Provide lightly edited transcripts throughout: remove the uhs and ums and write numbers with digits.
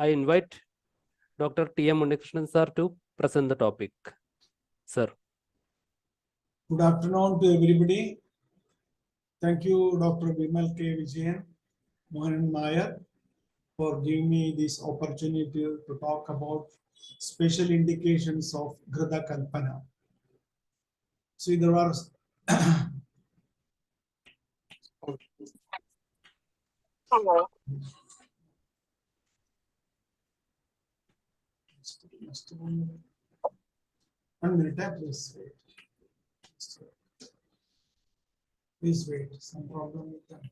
I invite Dr. T.M. Unnikrishnan sir to present the topic. Sir. Good afternoon to everybody. Thank you, Dr. Vimal K. Vijayan, Mohan Nair, for giving me this opportunity to talk about special indications of GRITHA Kalpana. See, there are one minute, please wait. Please wait. Some problem with that.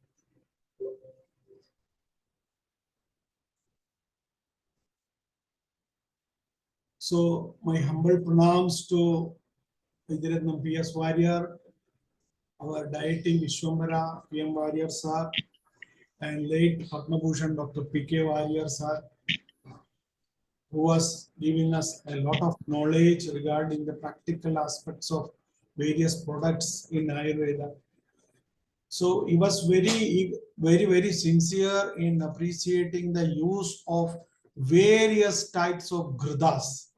So, my humble pranams to Vaidyavani P.S. Warrior, our dieting Vishwambara, PM Warrior sir, and late Padma Bhushan Dr. P.K. Warrior sir, who was giving us a lot of knowledge regarding the practical aspects of various products in Ayurveda. So he was very sincere in appreciating the use of various types of grithas.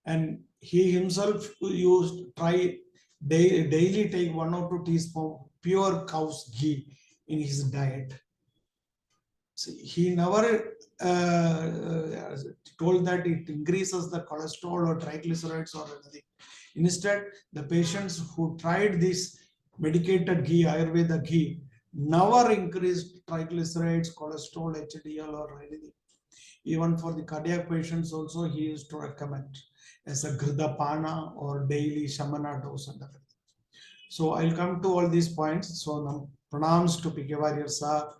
And he himself daily take 1 or 2 teaspoons pure cow's ghee in his diet. So he never told that it increases the cholesterol or triglycerides or anything. Instead, the patients who tried this medicated ghee, Ayurveda ghee, never increased triglycerides, cholesterol, HDL or anything. Even for the cardiac patients also, he used to recommend as a GRITHA Pana or daily Shamana dose and everything. So I'll come to all these points. So now, pranams to P.K. Warrior sir.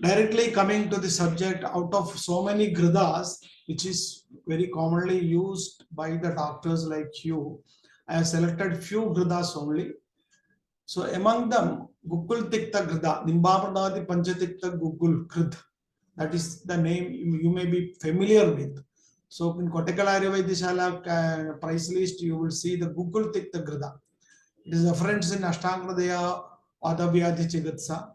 Directly coming to the subject, out of so many grithas, which is very commonly used by the doctors like you, I have selected few grithas only. So among them, Gukul Tikta Gritha, Nimbapradadi Panchatikta Gukul Gritha. That is the name you may be familiar with. So in Kottakkal Ayurvedishala price list, you will see the Gukul Tikta Gritha. It is referenced in Ashtanga Vadavyadhi Chikitsa.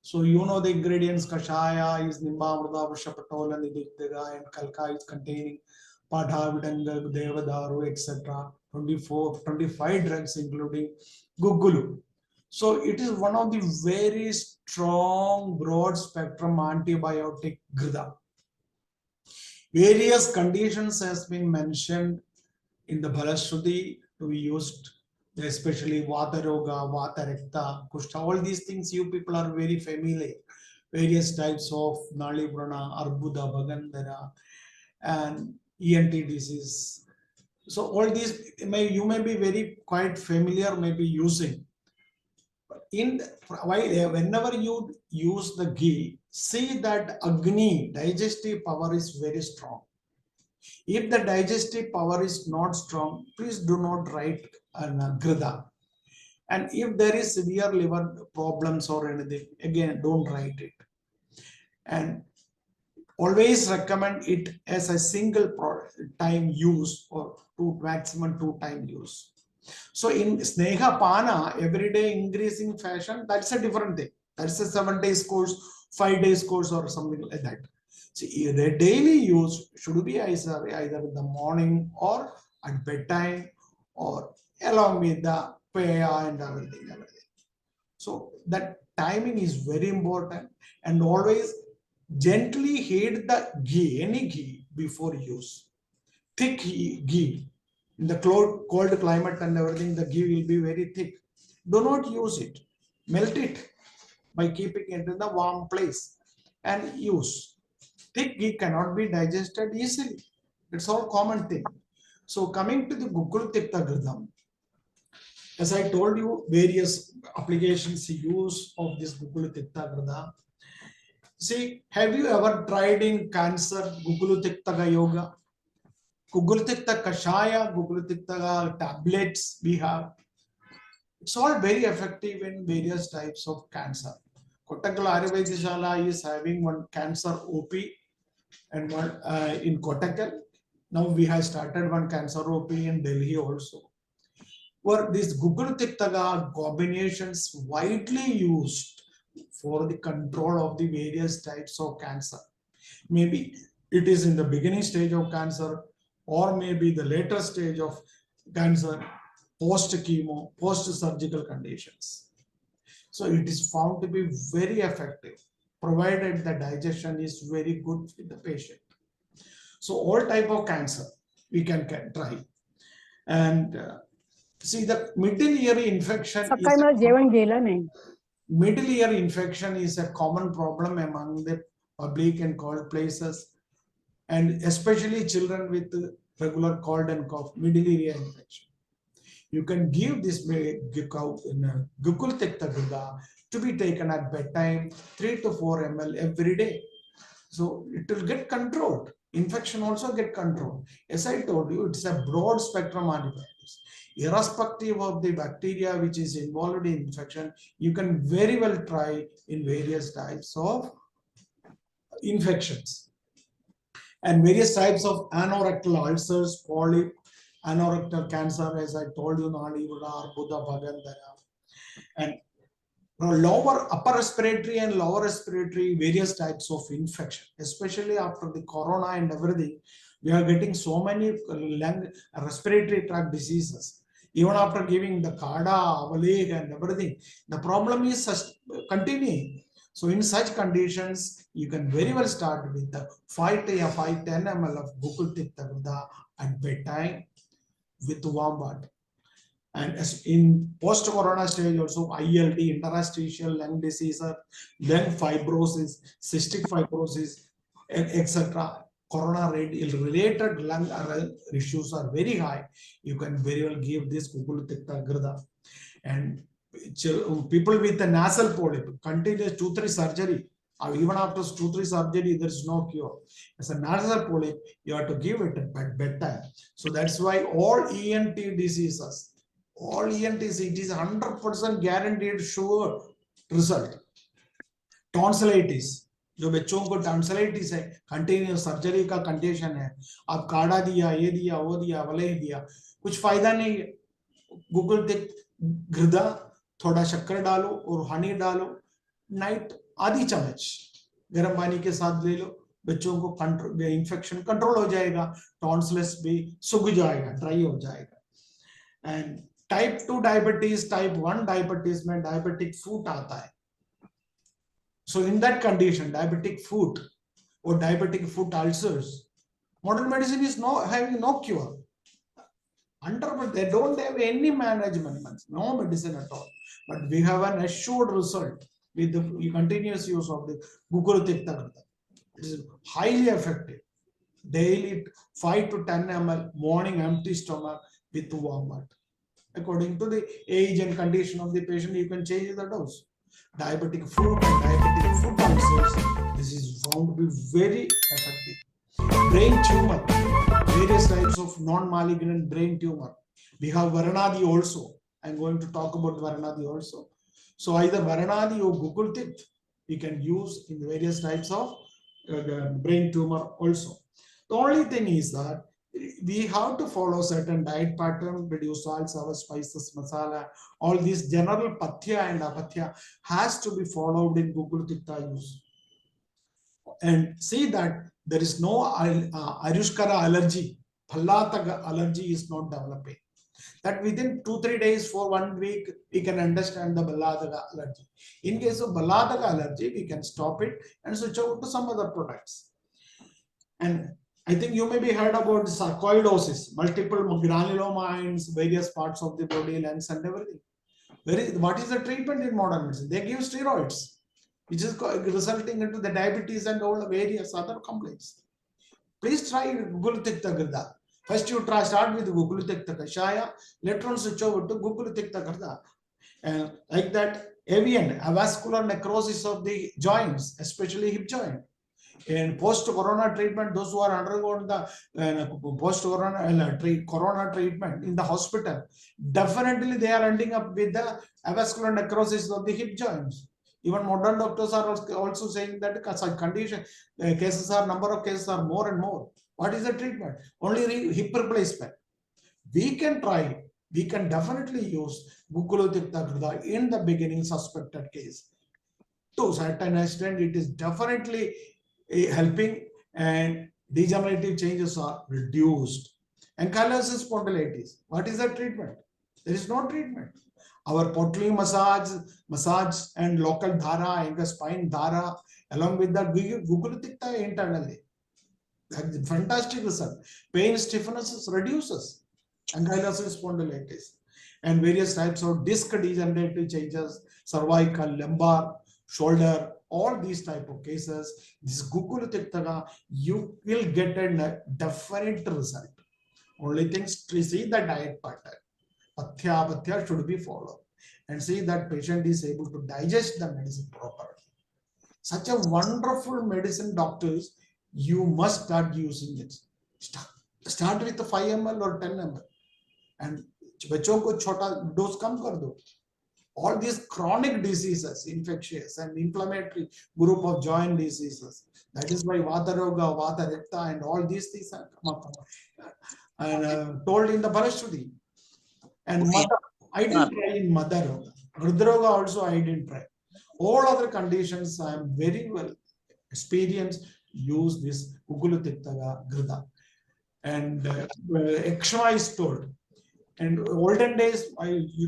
So you know the ingredients. Kashaya is Nimbamrita, Vashapatola, Nidiktiga, and Kalka is containing Paddhati, Devadaru, etc. 25 drugs including Gugulu. So it is one of the very strong broad spectrum antibiotic GRITHA. Various conditions has been mentioned in the Bhalashruti to be used, especially Vata Roga, Vata Rekta, Kushta, all these things you people are very familiar. Various types of Nali Brana, Arbuda, Bagandhara, and ENT disease. So all these you may be very quite familiar, maybe using. Whenever you use the ghee, see that Agni, digestive power is very strong. If the digestive power is not strong, please do not write GRITHA. And if there is severe liver problems or anything, again, don't write it. And always recommend it as a single time use or maximum 2 time use. So in Sneha Pana, everyday increasing fashion, that's a different thing. That's a 7 days course, 5 days course or something like that. See, the daily use should be either in the morning or at bedtime or along with the paya and everything. So that timing is very important, and always gently heat the ghee, any ghee, before use. Thick ghee. In the cold climate and everything, the ghee will be very thick. Do not use it. Melt it by keeping it in the warm place and use. Thick ghee cannot be digested easily. It's all common thing. So coming to the Gukul Tikta Gridham, as I told you, various applications use of this Gukul Tikta Gridha. See, have you ever tried in cancer Gukul Tikta Yoga? Gukul Tikta Kashaya, Gukul Tikta tablets we have. It's all very effective in various types of cancer. Kottakkal Ayurvedishala is having one cancer OP and one in Kottakkal. Now we have started one cancer OP in Delhi also. Where these Gukul Tikta combinations widely used for the control of the various types of cancer. Maybe it is in the beginning stage of cancer, or maybe the later stage of cancer, post-chemo, post-surgical conditions. So it is found to be very effective, provided the digestion is very good with the patient. So all type of cancer we can try. And see, the middle ear infection सकाळी मला जेवण गेलं नाही. middle ear infection is a common problem among the public and cold places, and especially children with regular cold and cough, middle ear infection. You can give this Gukul Tikta Gurda to be taken at bedtime, 3 to 4 ml every day. So it will get controlled. Infection also get controlled. As I told you, it's a broad spectrum antibiotics. Irrespective of the bacteria which is involved in infection, you can very well try in various types of infections. And various types of anorectal ulcers, polyp, anorectal cancer, as I told you, Nadi, Buddha, Bhagandara, and lower upper respiratory and lower respiratory, various types of infection, especially after the corona and everything. We are getting so many lung respiratory tract diseases. Even after giving the Kada, Avaleg and everything, the problem is continuing. So in such conditions, you can very well start with the 5 to 10 ml of Gukul Tikta Gurda at bedtime with warm water. And as in post-corona stage also, ILD, interstitial lung disease, lung fibrosis, cystic fibrosis, etc. Corona related lung issues are very high. You can very well give this Gukul Tikta Gurda. And people with a nasal polyp, continuous 2-3 surgery, or even after 2-3 surgery, there is no cure. As a nasal polyp, you have to give it at bedtime. So that's why all ENT diseases, all ENTs, it is 100% guaranteed sure result. Tonsillitis, जो बच्चों को tonsillitis है, continuous surgery का condition है, आप काढ़ा दिया, ये दिया, वो दिया, वले दिया, कुछ फायदा नहीं है. Gukul Tikta Gurda, थोड़ा शक्कर डालो और हनी डालो, नाइट आधी चम्मच गर्म पानी के साथ ले लो, बच्चों को कंट्रोल, इन्फेक्शन कंट्रोल हो जाएगा, टॉन्सिलस भी सूख जाएगा, ड्राई हो जाएगा. And type 2 diabetes, type 1 diabetes में डायबिटिक फूट आता है. So in that condition, diabetic foot or diabetic foot ulcers, modern medicine is having no cure. They don't have any management, no medicine at all. But we have an assured result with the continuous use of the Gukul Tikta Gurda. It is highly effective. Daily 5 to 10 ml, morning empty stomach with warm water. According to the age and condition of the patient, you can change the dose. Diabetic foot and diabetic foot ulcers, this is found to be very effective. Brain tumor, various types of non-malignant brain tumor. We have Varanadi also. I'm going to talk about Varanadi also. So either Varanadi or Gukul Tikta, we can use in various types of brain tumor also. The only thing is that we have to follow certain diet pattern, reduce salt, sour, spices, masala, all these general pathya and apathya has to be followed in Gukul Tikta use. And see that there is no Ayushkara allergy, Phallataka allergy is not developing. That within 2-3 days for 1 week, we can understand the Balladaka allergy. In case of Balladaka allergy, we can stop it and switch over to some other products. And I think you may be heard about sarcoidosis, multiple granuloma in various parts of the body, lens and everything. What is the treatment in modern medicine? They give steroids, which is resulting into the diabetes and all the various other complaints. Please try Gukul Tikta Gurda. First you start with Gukul Tikta Kashaya, later on switch over to Gukul Tikta Gurda. And like that, avian, avascular necrosis of the joints, especially hip joint. In post-corona treatment, those who are undergoing the post-corona treatment in the hospital, definitely they are ending up with the avascular necrosis of the hip joints. Even modern doctors are also saying that such condition cases are, number of cases are more and more. What is the treatment? Only hip replacement. We can try, we can definitely use Gukul Tikta Gurda in the beginning suspected case. To a certain extent, it is definitely helping, and degenerative changes are reduced. Ankylosing spondylitis, what is the treatment? There is no treatment. Our potli massage and local dhara, ankle spine dhara, along with that Gugulutikta internally. Fantastic result. Pain stiffness reduces. Ankylosing spondylitis and various types of disc degenerative changes, cervical, lumbar, shoulder, all these type of cases, this Gugulutikta, you will get a definite result. Only things to see the diet pattern. Pathya should be followed and see that patient is able to digest the medicine properly. Such a wonderful medicine, doctors, you must start using it. Start with 5 ml or 10 ml and बच्चों को छोटा dose कम कर दो. All these chronic diseases, infectious and inflammatory group of joint diseases. That is why Vata Roga, Vata Rekta and all these things are come up and told in the Balashruti. And mother, I didn't try in Mother Roga. Rudroga also I didn't try. All other conditions I am very well experienced, use this Ugulutiktaga GRITHA. And eczema is told. And olden days,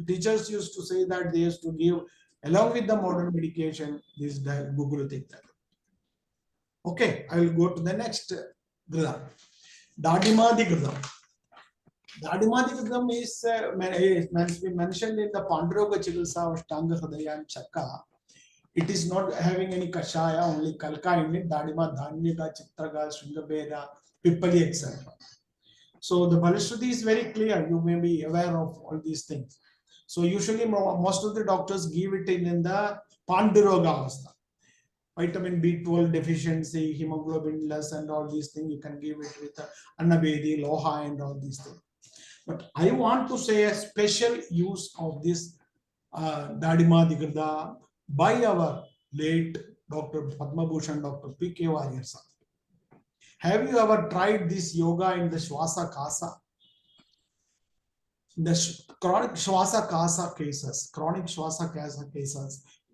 teachers used to say that they used to give, along with the modern medication, this Gugulutiktaga. Okay, I will go to the next GRITHA. Dadimadi GRITHA. Dadimadi is mentioned in the Pandroga Chikitsa, Ashtanga Hridaya and Chakra. It is not having any kashaya, only kalka in it, Dadima, Dhanyaka, Chitraga, Shringabeda, Pippali, etc. So the Balashruti is very clear. You may be aware of all these things. So usually most of the doctors give it in the Panduroga avastha. Vitamin B12 deficiency, hemoglobin less and all these things, you can give it with Annabedi, Loha and all these things. But I want to say a special use of this Dadimadi GRITHA by our late Dr. Padma Bhushan, Dr. P.K. Warrior sir. Have you ever tried this yoga in the Shwasa Kasa? The chronic Shwasa Kasa cases,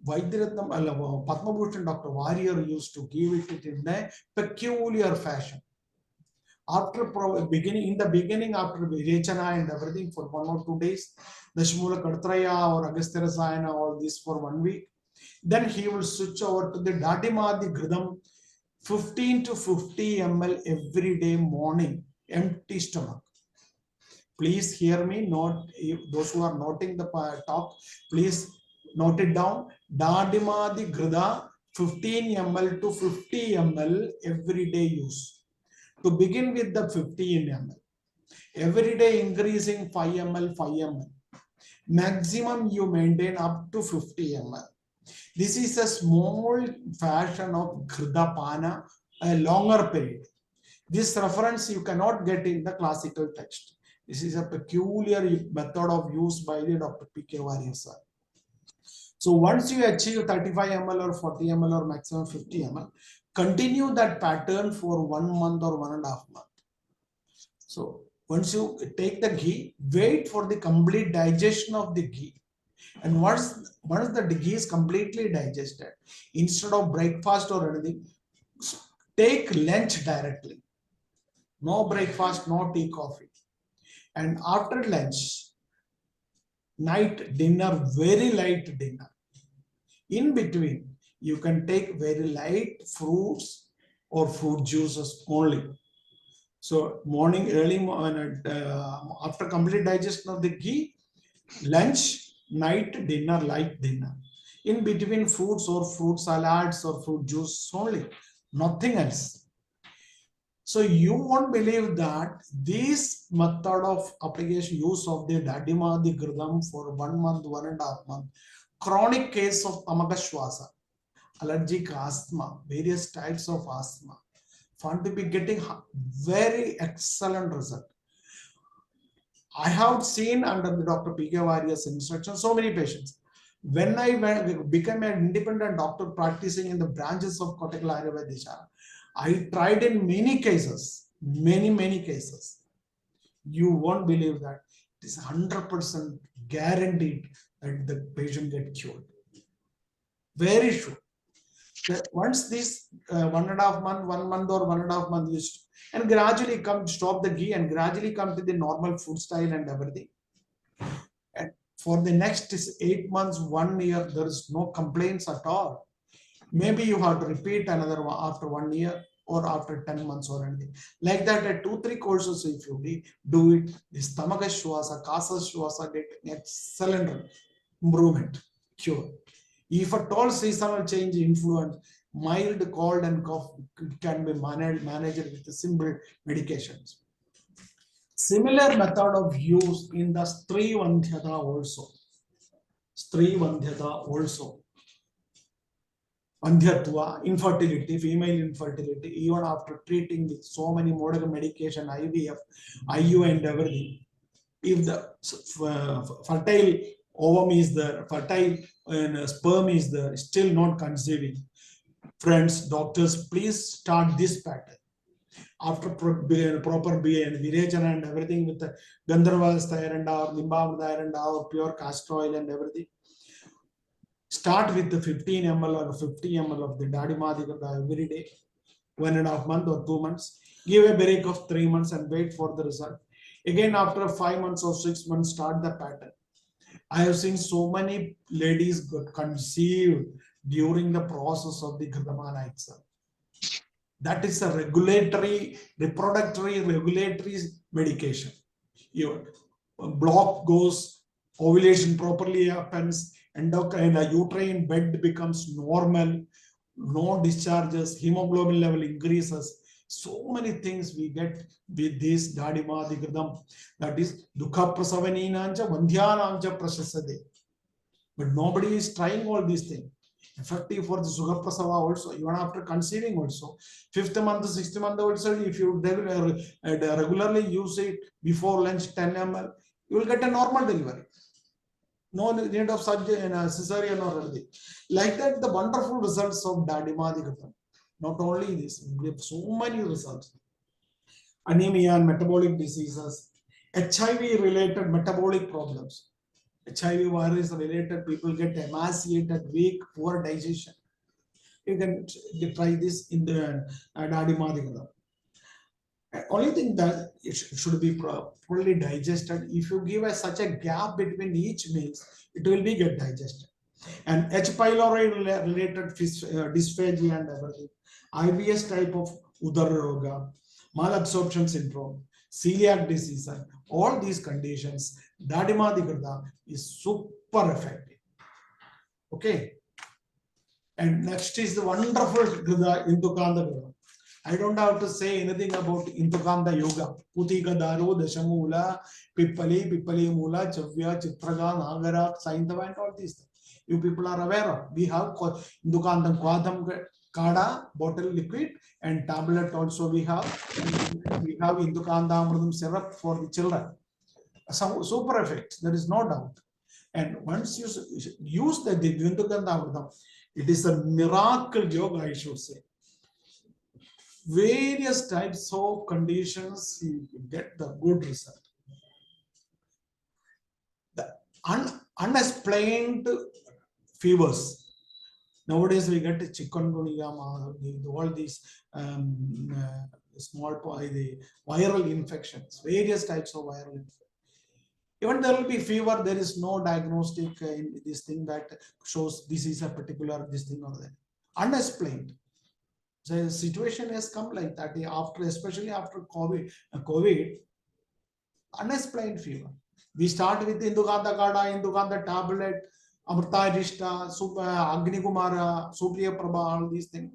Vaidyavani, Padma Bhushan, Dr. Warrior used to give it in a peculiar fashion. After in the beginning, after Virechana and everything for 1 or 2 days, the Shmula Kartraya or Agastya Rasayana, all this for 1 week. Then he will switch over to the Dadimadi GRITHA, 15 to 50 ml every day morning, empty stomach. Please hear me, not those who are noting the talk, please note it down. Dadimadi GRITHA, 15 ml to 50 ml every day use. To begin with the 15 ml. Every day increasing 5 ml, 5 ml. Maximum you maintain up to 50 ml. This is a small fashion of GRITHA Pana, a longer period. This reference you cannot get in the classical text. This is a peculiar method of use by the Dr. P.K. Warrior sir. So once you achieve 35 ml or 40 ml or maximum 50 ml, continue that pattern for 1 month or 1.5 months. So once you take the ghee, wait for the complete digestion of the ghee. And once the ghee is completely digested, instead of breakfast or anything, take lunch directly. No breakfast, no tea, coffee. And after lunch, night dinner, very light dinner. In between, you can take very light fruits or fruit juices only. So morning, early after complete digestion of the ghee, lunch, night dinner, light dinner. In between, fruits or fruit salads or fruit juice only, nothing else. So you won't believe that this method of application, use of the Dadimadi GRITHA for 1 month, 1.5 months, chronic case of Tamakashwasa, allergic asthma, various types of asthma, found to be getting very excellent result. I have seen under the Dr. P.K. Warrior's instruction so many patients. When I became an independent doctor practicing in the branches of Kottakkal Ayurveda, I tried in many cases, many cases. You won't believe that it is 100% guaranteed that the patient get cured. Very sure. Once this 1.5 month, 1 month or 1.5 month used, and gradually come stop the ghee and gradually come to the normal food style and everything. And for the next 8 months, 1 year, there is no complaints at all. Maybe you have to repeat another one after 1 year or after 10 months or anything. Like that, at 2-3 courses, if you do it, the stomach shwasa, kasa shwasa get excellent improvement, cure. If at all seasonal change influence, mild cold and cough can be managed with simple medications. Similar method of use in the Stri Vandhyata also. Stri Vandhyata also. Vandhyatva, infertility, female infertility, even after treating with so many modern medication, IVF, IU and everything. If the fertile ovum is there, fertile sperm is there, still not conceiving. Friends, doctors, please start this pattern. After proper virechana and everything with the Gandharva's Thayaranda or Limbamudayaranda or pure castor oil and everything. Start with the 15 ml or 50 ml of the Dadimadikada every day, 1.5 months or 2 months. Give a break of 3 months and wait for the result. Again, after 5 months or 6 months, start the pattern. I have seen so many ladies got conceived during the process of the Gridhamana itself. That is a regulatory, reproductory regulatory medication. Your block goes, ovulation properly happens, endocrine uterine bed becomes normal, no discharges, hemoglobin level increases. So many things we get with this Dadimadikridam. That is Dukha Prasavaninaanja Vandhyananja Prasasade. But nobody is trying all these things. Effective for the Sugha Prasava also, even after conceiving also. 5th month, 6th month also, if you regularly use it before lunch 10 ml, you will get a normal delivery. No need of surgery and cesarean or anything. Like that, the wonderful results of Dadimadikridam. Not only this, we have so many results. Anemia and metabolic diseases, HIV related metabolic problems. HIV virus related people get emaciated, weak, poor digestion. You can try this in the Dadimadikridam. Only thing that it should be properly digested. If you give such a gap between each meals, it will be get digested. And H. pylori related dysphagia and everything. IBS type of Udara Roga, malabsorption syndrome, celiac disease, and all these conditions, Dadimadikridam is super effective. Okay. And next is the wonderful Gridha, Indukanda Gridha. I don't have to say anything about Indukanda Yoga. Putika Daru, Dashamula, Pippali Mula, Chavya, Chitraga, Nagara, Saintava, and all these things. You people are aware of. We have Indukandam Kwadam Kada, bottle liquid, and tablet also we have. We have Indukanda Amradam syrup for the children. Some super effects, there is no doubt. And once you use the Indukanda Amradam, it is a miracle yoga, I should say. Various types of conditions, you get the good result. The unexplained fevers. Nowadays we get chikungunya, all these the viral infections, various types of viral infections. Even there will be fever, there is no diagnostic in this thing that shows this is a particular this thing or that. Unexplained. So the situation has come like that after, especially after COVID, unexplained fever. We start with Indukanda Kada, Indukanda tablet, Amrita Rishta, Agni Kumara, Supriya Prabha, all these things.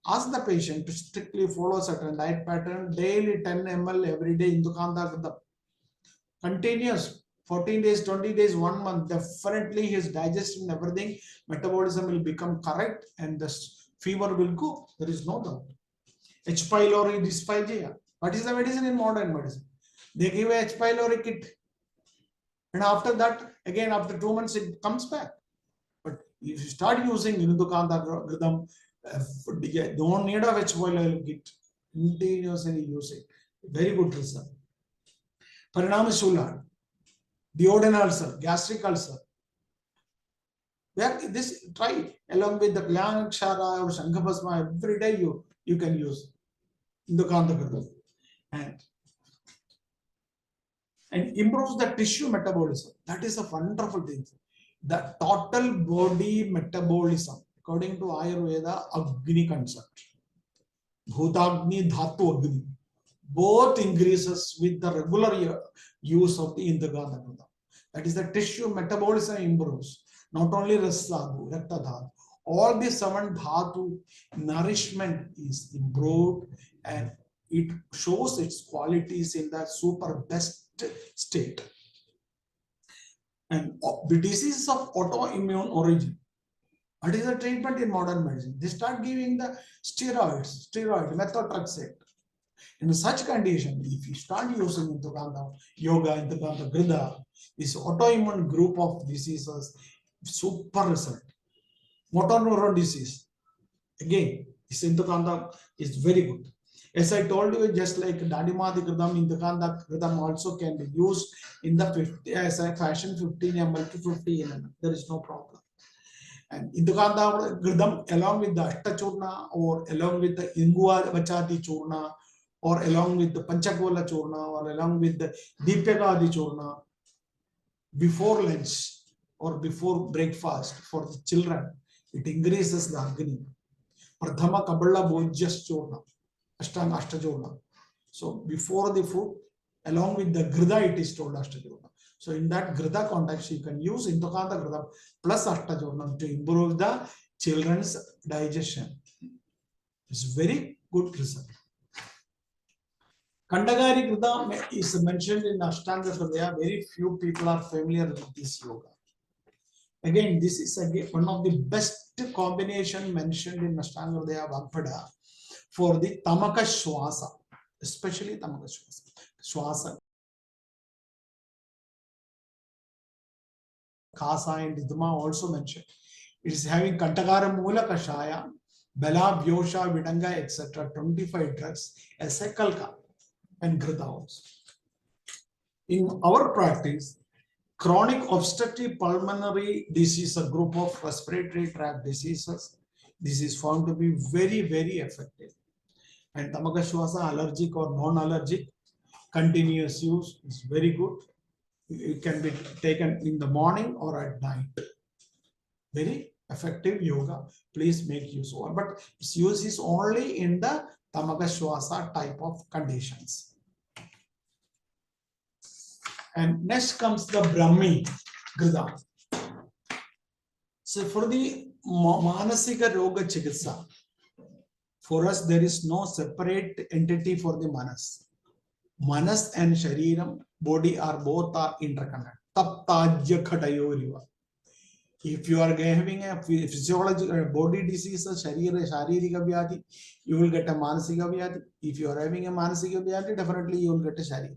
Ask the patient to strictly follow certain diet pattern, daily 10 ml every day Indukanda Kada. Continuous 14 days, 20 days, 1 month, definitely his digestion, everything, metabolism will become correct and the fever will go. There is no doubt. H. pylori dysphagia. What is the medicine in modern medicine? They give a H. pylori kit. And after that, again, after 2 months, it comes back. But if you start using Indukanda Gridham, don't need of H. pylori kit. Continuously use it. Very good result. Parinama Shula, duodenal ulcer, gastric ulcer, This try along with the Kshara or Shankhabhasma every day you can use Indukanta Kritam and improves the tissue metabolism. That is a wonderful thing. The total body metabolism, according to Ayurveda, Agni concept. Bhutagni Dhatu Agni. Both increases with the regular use of the Indukanta Kritam. That is the tissue metabolism improves. Not only Rasladhu, Rakta Dhatu. All the 7 Dhatu nourishment is improved and it shows its qualities in the super best state. And the diseases of autoimmune origin. What is the treatment in modern medicine? They start giving the steroid, methotrexate. In such condition, if you start using Indukanta yoga, Indukanta GRITHA, this autoimmune group of diseases, super result. Motor neuron disease, again, this Indukanta is very good. As I told you, just like Dadimadi Kritam, Indukanta Kritam also can be used in the 50, as a fashion 15 ml to 50 ml. There is no problem. And Indukanta Kritam along with the Ashtachurna or along with the Ingua Bachati Churna or along with the Panchakola Churna or along with the Deepakadi Churna before lunch or before breakfast for the children, it increases the Agni. Pradhama Kabala Bojjas Churna. Ashtanga Ashtajurna. So before the food, along with the GRITHA, it is told Ashtajurna. So in that GRITHA context, you can use Indukanta Kritam plus Ashtajurna to improve the children's digestion. It's very good result. Kandagari Kritam is mentioned in Ashtanga Hridaya. Very few people are familiar with this yoga. Again, this is again one of the best combination mentioned in Ashtanga Hridaya Vagpada for the Tamaka Shwasa, especially Tamaka Shwasa. Kasa and Didma also mentioned. It is having Kantagara Mula Kashaya, Bela, Vyosha, Vidanga, etc. 25 drugs, a Sekalka and GRITHA also. In our practice, chronic obstructive pulmonary disease, a group of respiratory tract diseases, this is found to be very, very effective. And Tamaka Shwasa, allergic or non-allergic, continuous use is very good. It can be taken in the morning or at night. Very effective yoga. Please make use of it. But its use is only in the Tamaka Shwasa type of conditions. And next comes the Brahmi GRITHA. So for the Manasika Roga Chikitsa, for us, there is no separate entity for the Manas. Manas and Shariram, body are both are interconnected. Taptajya Khatayoriva. If you are having a physiological body disease, Sharirika Vyadi, you will get a Manasika Vyadi. If you are having a Manasika Vyadi, definitely you will get a Sharira.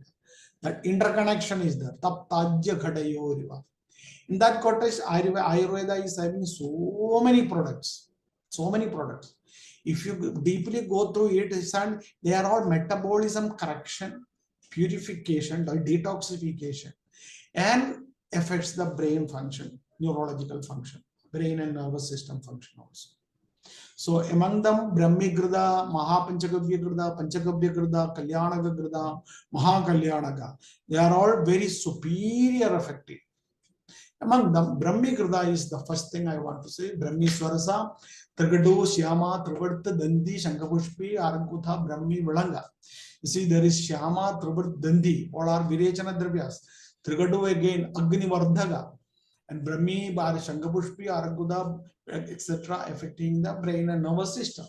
That interconnection is there. Taptajya Khatayoriva. In that context, Ayurveda is having so many products. So many products. If you deeply go through it, they are all metabolism correction, purification, detoxification, and affects the brain function, neurological function, brain and nervous system function also. So among them, Brahmi GRITHA, Mahapanchagabhya GRITHA, Panchagabhya GRITHA, Kalyanaga GRITHA, Mahakalyanaga, they are all very superior effective. Among them, Brahmi GRITHA is the first thing I want to say. Brahmi Swarasa, Trigadu, Shyama, Trivarta, Dandi, Shankapushpi, Arankutha, Brahmi Valanga. You see, there is Shyama, Trivarta, Dandi, all are Virechana Dravyas. Trigadu again, Agni Vardhaga, and Brahmi, Bar, Shankapushpi, Arankutha, etc., affecting the brain and nervous system.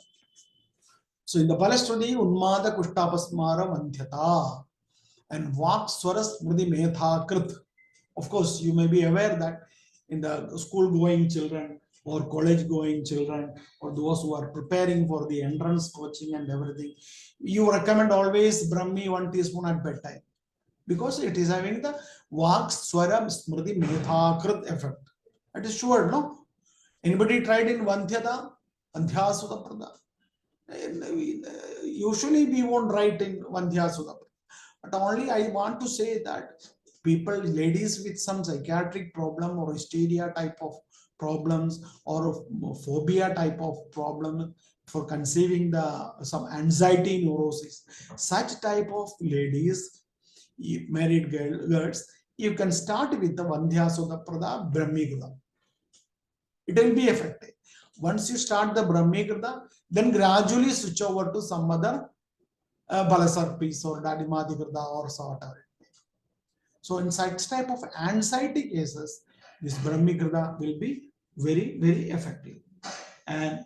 So in the Palestudi, Unmada Kushtapasmara Mandhyata and Vak Swaras Mrdi Metha Krit. Of course, you may be aware that in the school-going children or college-going children or those who are preparing for the entrance coaching and everything, you recommend always Brahmi 1 teaspoon at bedtime because it is having the Vak Swara Smriti Methakrit effect. That is sure, no? Anybody tried in Vanthyata? Vanthyasudaprada? Usually we won't write in Vanthyasudaprada. But only I want to say that people, ladies with some psychiatric problem or hysteria type of problems or phobia type of problem for conceiving some anxiety neurosis, such type of ladies, married girls, you can start with the Vandhyasodaprada Brahmigrida. It will be effective. Once you start the Brahmigrida, then gradually switch over to some other Balasarpis or Dadimadigrida or whatever. So in such type of anxiety cases, this Brahmigrida will be very, very effective. And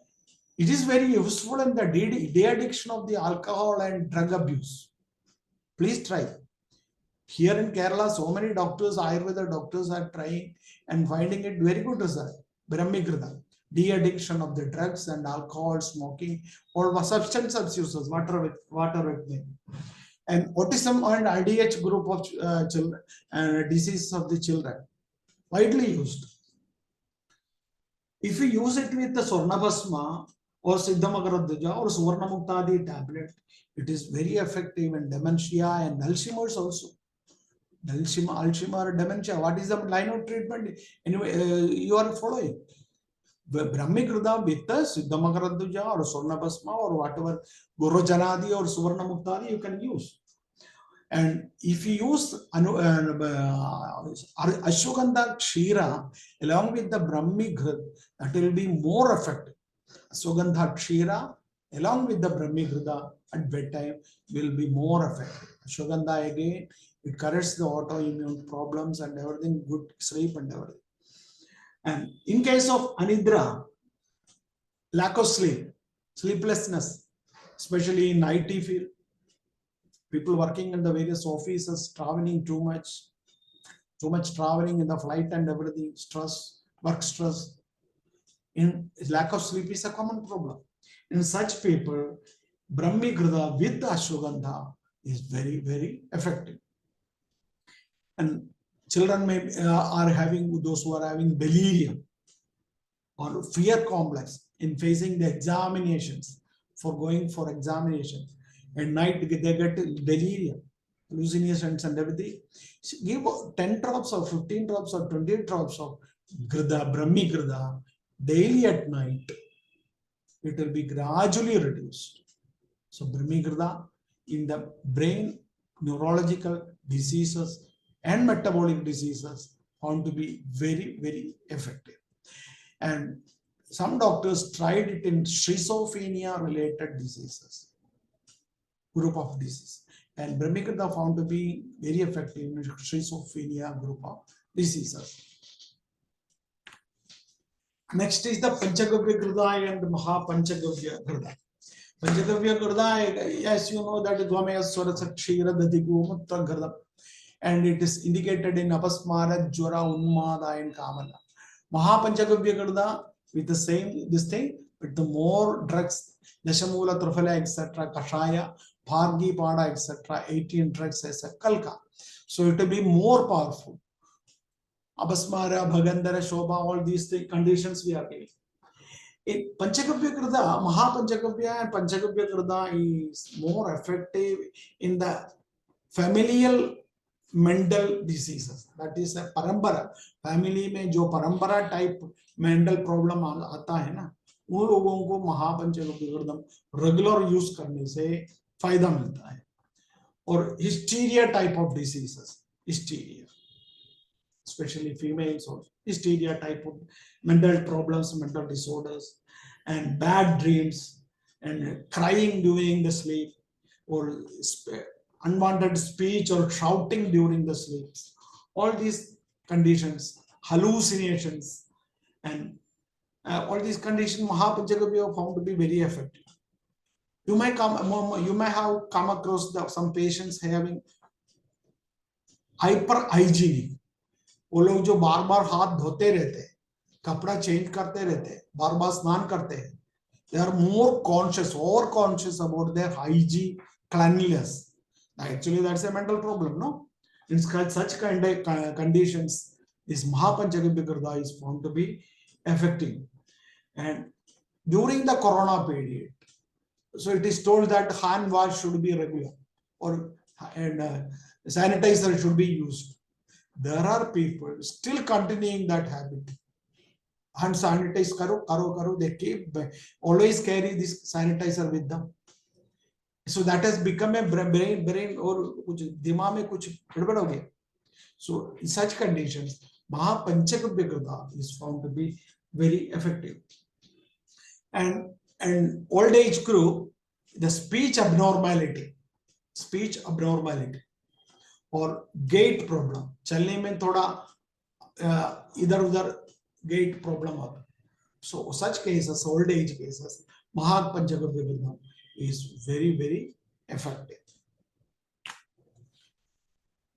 it is very useful in the de-addiction of the alcohol and drug abuse. Please try. Here in Kerala, so many doctors, Ayurveda doctors are trying and finding it very good result. Brahmigrida, de-addiction of the drugs and alcohol, smoking, or substance abuses, whatever it may be. And autism and IDH group of children and diseases of the children, widely used. If you use it with the Swarnabhasma or Siddhamagaradhaja or Suvarnamuktadi tablet, it is very effective in dementia and Alzheimer's also. Alzheimer, dementia, what is the line of treatment? Anyway, you are following. Brahmigrida with the Siddhamagaradhaja or Swarnabhasma or whatever, Gorojanadi or Suvarnamuktadi you can use. And if you use Ashwagandha Kshira along with the Brahmigrida, that will be more effective. Ashwagandha Kshira along with the Brahmigrida at bedtime will be more effective. Ashwagandha again, it corrects the autoimmune problems and everything, good sleep and everything. And in case of Anidra, lack of sleep, sleeplessness, especially in IT field, people working in the various offices, traveling too much traveling in the flight and everything, stress, work stress. In lack of sleep is a common problem. In such people, Brahmigrida with Ashwagandha is very, very effective. And children are having, those who are having delirium or fear complex in facing the examinations, for going for examinations. At night they get delirium, hallucinations and everything. So give 10 drops or 15 drops or 20 drops of Grida, Brahmigrida daily at night. It will be gradually reduced. So Brahmigrida in the brain, neurological diseases and metabolic diseases found to be very, very effective. And some doctors tried it in schizophrenia related diseases, group of disease, and Brahmigrida found to be very effective in schizophrenia group of diseases. Next is the Panchagavya Grida and Maha Panchagavya Grida. Panchagavya Grida, as you know, that Dvamaya Swarasa Kshira Dadigu Mutta Grida, and it is indicated in Apasmara, Jwara, Unmada, and Kamala. Maha Panchagavya Grida with the same, this thing, with the more drugs, Dashamula, Trufala, etc., Kashaya, Bhargi, Pada, etc., 18 drugs as a Kalka. So it will be more powerful. Abasmara, Bhagandara, Shobha, all these conditions we are giving. In Panchagavya Grida, Maha Panchagavya and Panchagavya Grida is more effective in the familial mental diseases. That is a parambara. Family में जो परंपरा type mental problem आता है ना, उन लोगों को महापंचगव्य गर्दम regular use करने से फायदा मिलता है. और hysteria type of diseases, hysteria, especially females, or hysteria type of mental problems, mental disorders, and bad dreams, and crying during the sleep, or unwanted speech or shouting during the sleep. All these conditions, hallucinations, and all these conditions, Mahapanchagavya found to be very effective. You may have come across some patients having hyperhygienic. वो लोग जो बार बार हाथ धोते रहते हैं, कपड़ा change करते रहते हैं, बार बार स्नान करते हैं, they are more conscious about their hygiene, cleanliness. Actually, that's a mental problem, no? In such kind of conditions, this Mahapanchagavya Grida is found to be effective. And during the corona period, so it is told that hand wash should be regular, and sanitizer should be used. There are people still continuing that habit. hand sanitize karo, they keep always carry this sanitizer with them. So that has become a brain or dimag mein kuch gadbad ho gaya. So in such conditions, Mahapanchagavya Gritha is found to be very effective. And old age group, the speech abnormality or gait problem, chalne mein thoda idhar udhar gait problem aata. So such cases, old age cases, Mahapanchagavya Gritha is very, very effective.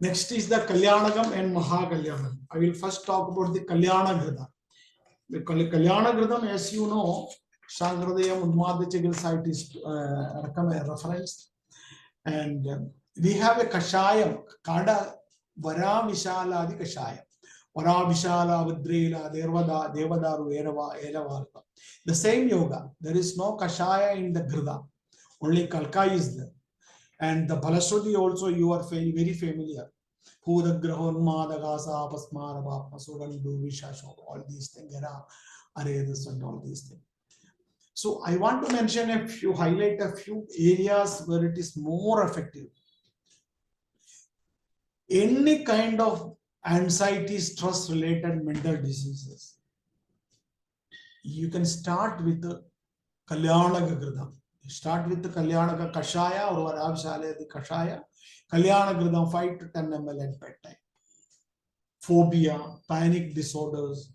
Next is the Kalyanagam and Mahakalyanagam. I will first talk about the Kalyana Gritha. The Kalyana Gritha, as you know, Shankradayam Udmada Chikitsa is referenced. And we have a Kashayam, Kada Vara Vishala Kashayam. Vara Vishala Vidrila, Devadaru, Eravarka. The same yoga. There is no Kashaya in the Gritha. Only Kalka is there. And the Balasruti also you are very familiar. Puda Grahon Madagasa, Pasmara, Pasuran, Duvishasho, all these things, Aredus and all these things. So I want to mention highlight a few areas where it is more effective. Any kind of anxiety, stress related mental diseases, you can start with the Kalyanaga Gritha. Start with the Kalyanaka Kashaya or Varavishale the Kashaya. Kalyana Gritha 5 to 10 ml at bedtime. Phobia, panic disorders,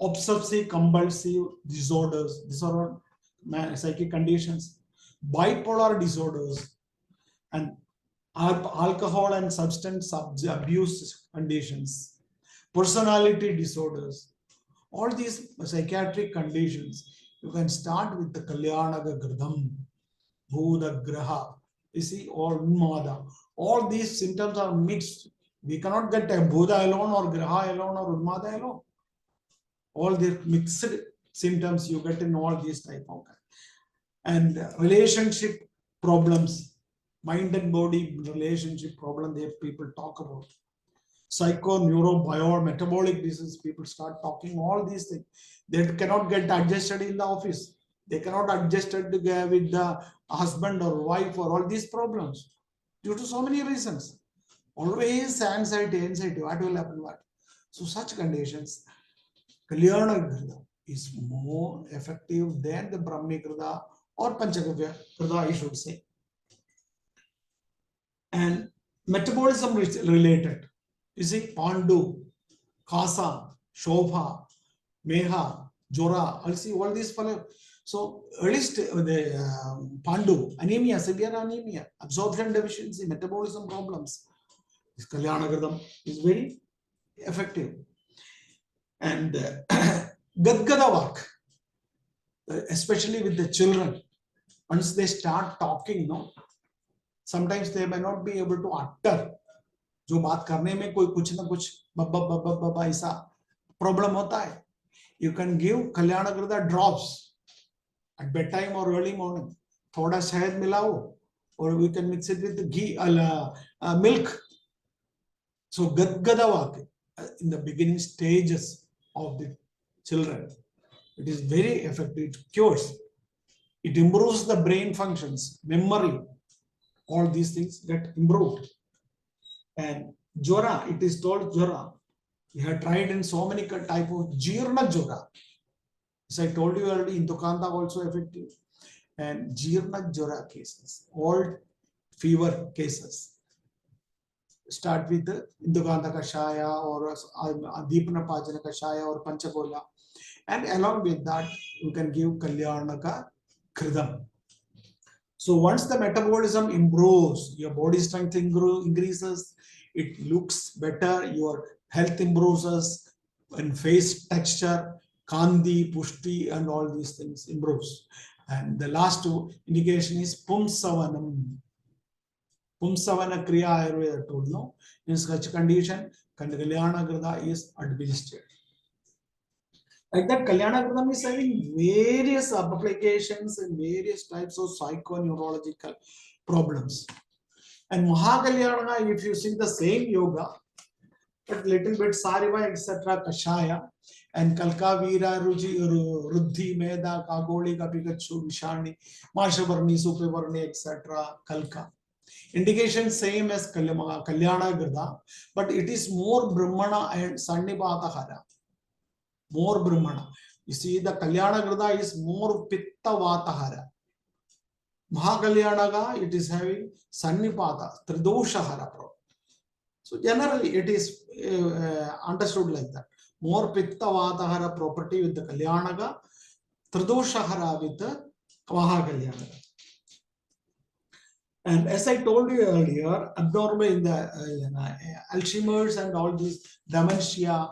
obsessive compulsive disorders, these are all psychic conditions, bipolar disorders, and alcohol and substance abuse conditions, personality disorders, all these psychiatric conditions. You can start with the Kalyanaga Gritham, Bhuda Graha. You see, or Unmada. All these symptoms are mixed. We cannot get a Bhuda alone or Graha alone or Unmada alone. All the mixed symptoms you get in all these type of. And relationship problems, mind and body relationship problem, they people talk about. Psycho, neuro, bio, metabolic disease, people start talking all these things. They cannot get adjusted in the office. They cannot adjust with the husband or wife or all these problems due to so many reasons. Always anxiety, what will happen, what? So such conditions, Kalyana Gritha is more effective than the Brahmi Gritha or Panchagavya Gritha, I should say. And metabolism related, you see, Pandu, Kasa, Shobha, Meha, Jora, I'll see all these follow. So earliest the Pandu, anemia, severe anemia, absorption deficiency, metabolism problems. This Kalyana Gritham is very effective. And Gadgada work, especially with the children, once they start talking, no, sometimes they may not be able to utter. जो बात करने में कोई कुछ ना कुछ बब्बा ऐसा problem होता है. You can give Kalyana Gritha drops at bedtime or early morning. थोड़ा शहद मिलाओ, or we can mix it with ghee, milk. So Gadgada in the beginning stages of the children, it is very effective. It cures. It improves the brain functions, memory. All these things get improved. And Jora, it is called Jora. We have tried in so many type of Jirna Jora. As I told you already, Indukanta also effective. And Jirna Jora cases, all fever cases. Start with the Indukanta Kashaya or Deepana Pajana Kashaya or Panchagola. And along with that, you can give Kalyanaka Gritham. So once the metabolism improves, your body strength increases, it looks better, your health improves, and face texture, Kandi, Pushti, and all these things improves. And the last indication is Pumsavanam. Pumsavana Kriya Ayurveda told, no, in such condition, Kalyana Gritha is administered. Like that, Kalyana Gritham is having various applications and various types of but little bit Sariva, etc. Kashaya, and Kalka Vira, Ruddhi, Meda, Kagoli, Kapikachu, Vishani, Marshavarni, Supavarni, etc. Kalka. Indication same as Kalyana Grida, but it is more Brahmana and Sannipata Hara. More Brahmana. You see, the Kalyana Grida is more Pitta Vatahara. Mahakalyanaga, it is having Sannipata, Tridosha Hara. So generally it is understood like that. More Pitta Vatahara property with the Kalyanaga, Tridoshahara with the Mahakalyanaga. And as I told you earlier, abnormal in the Alzheimer's and all these dementia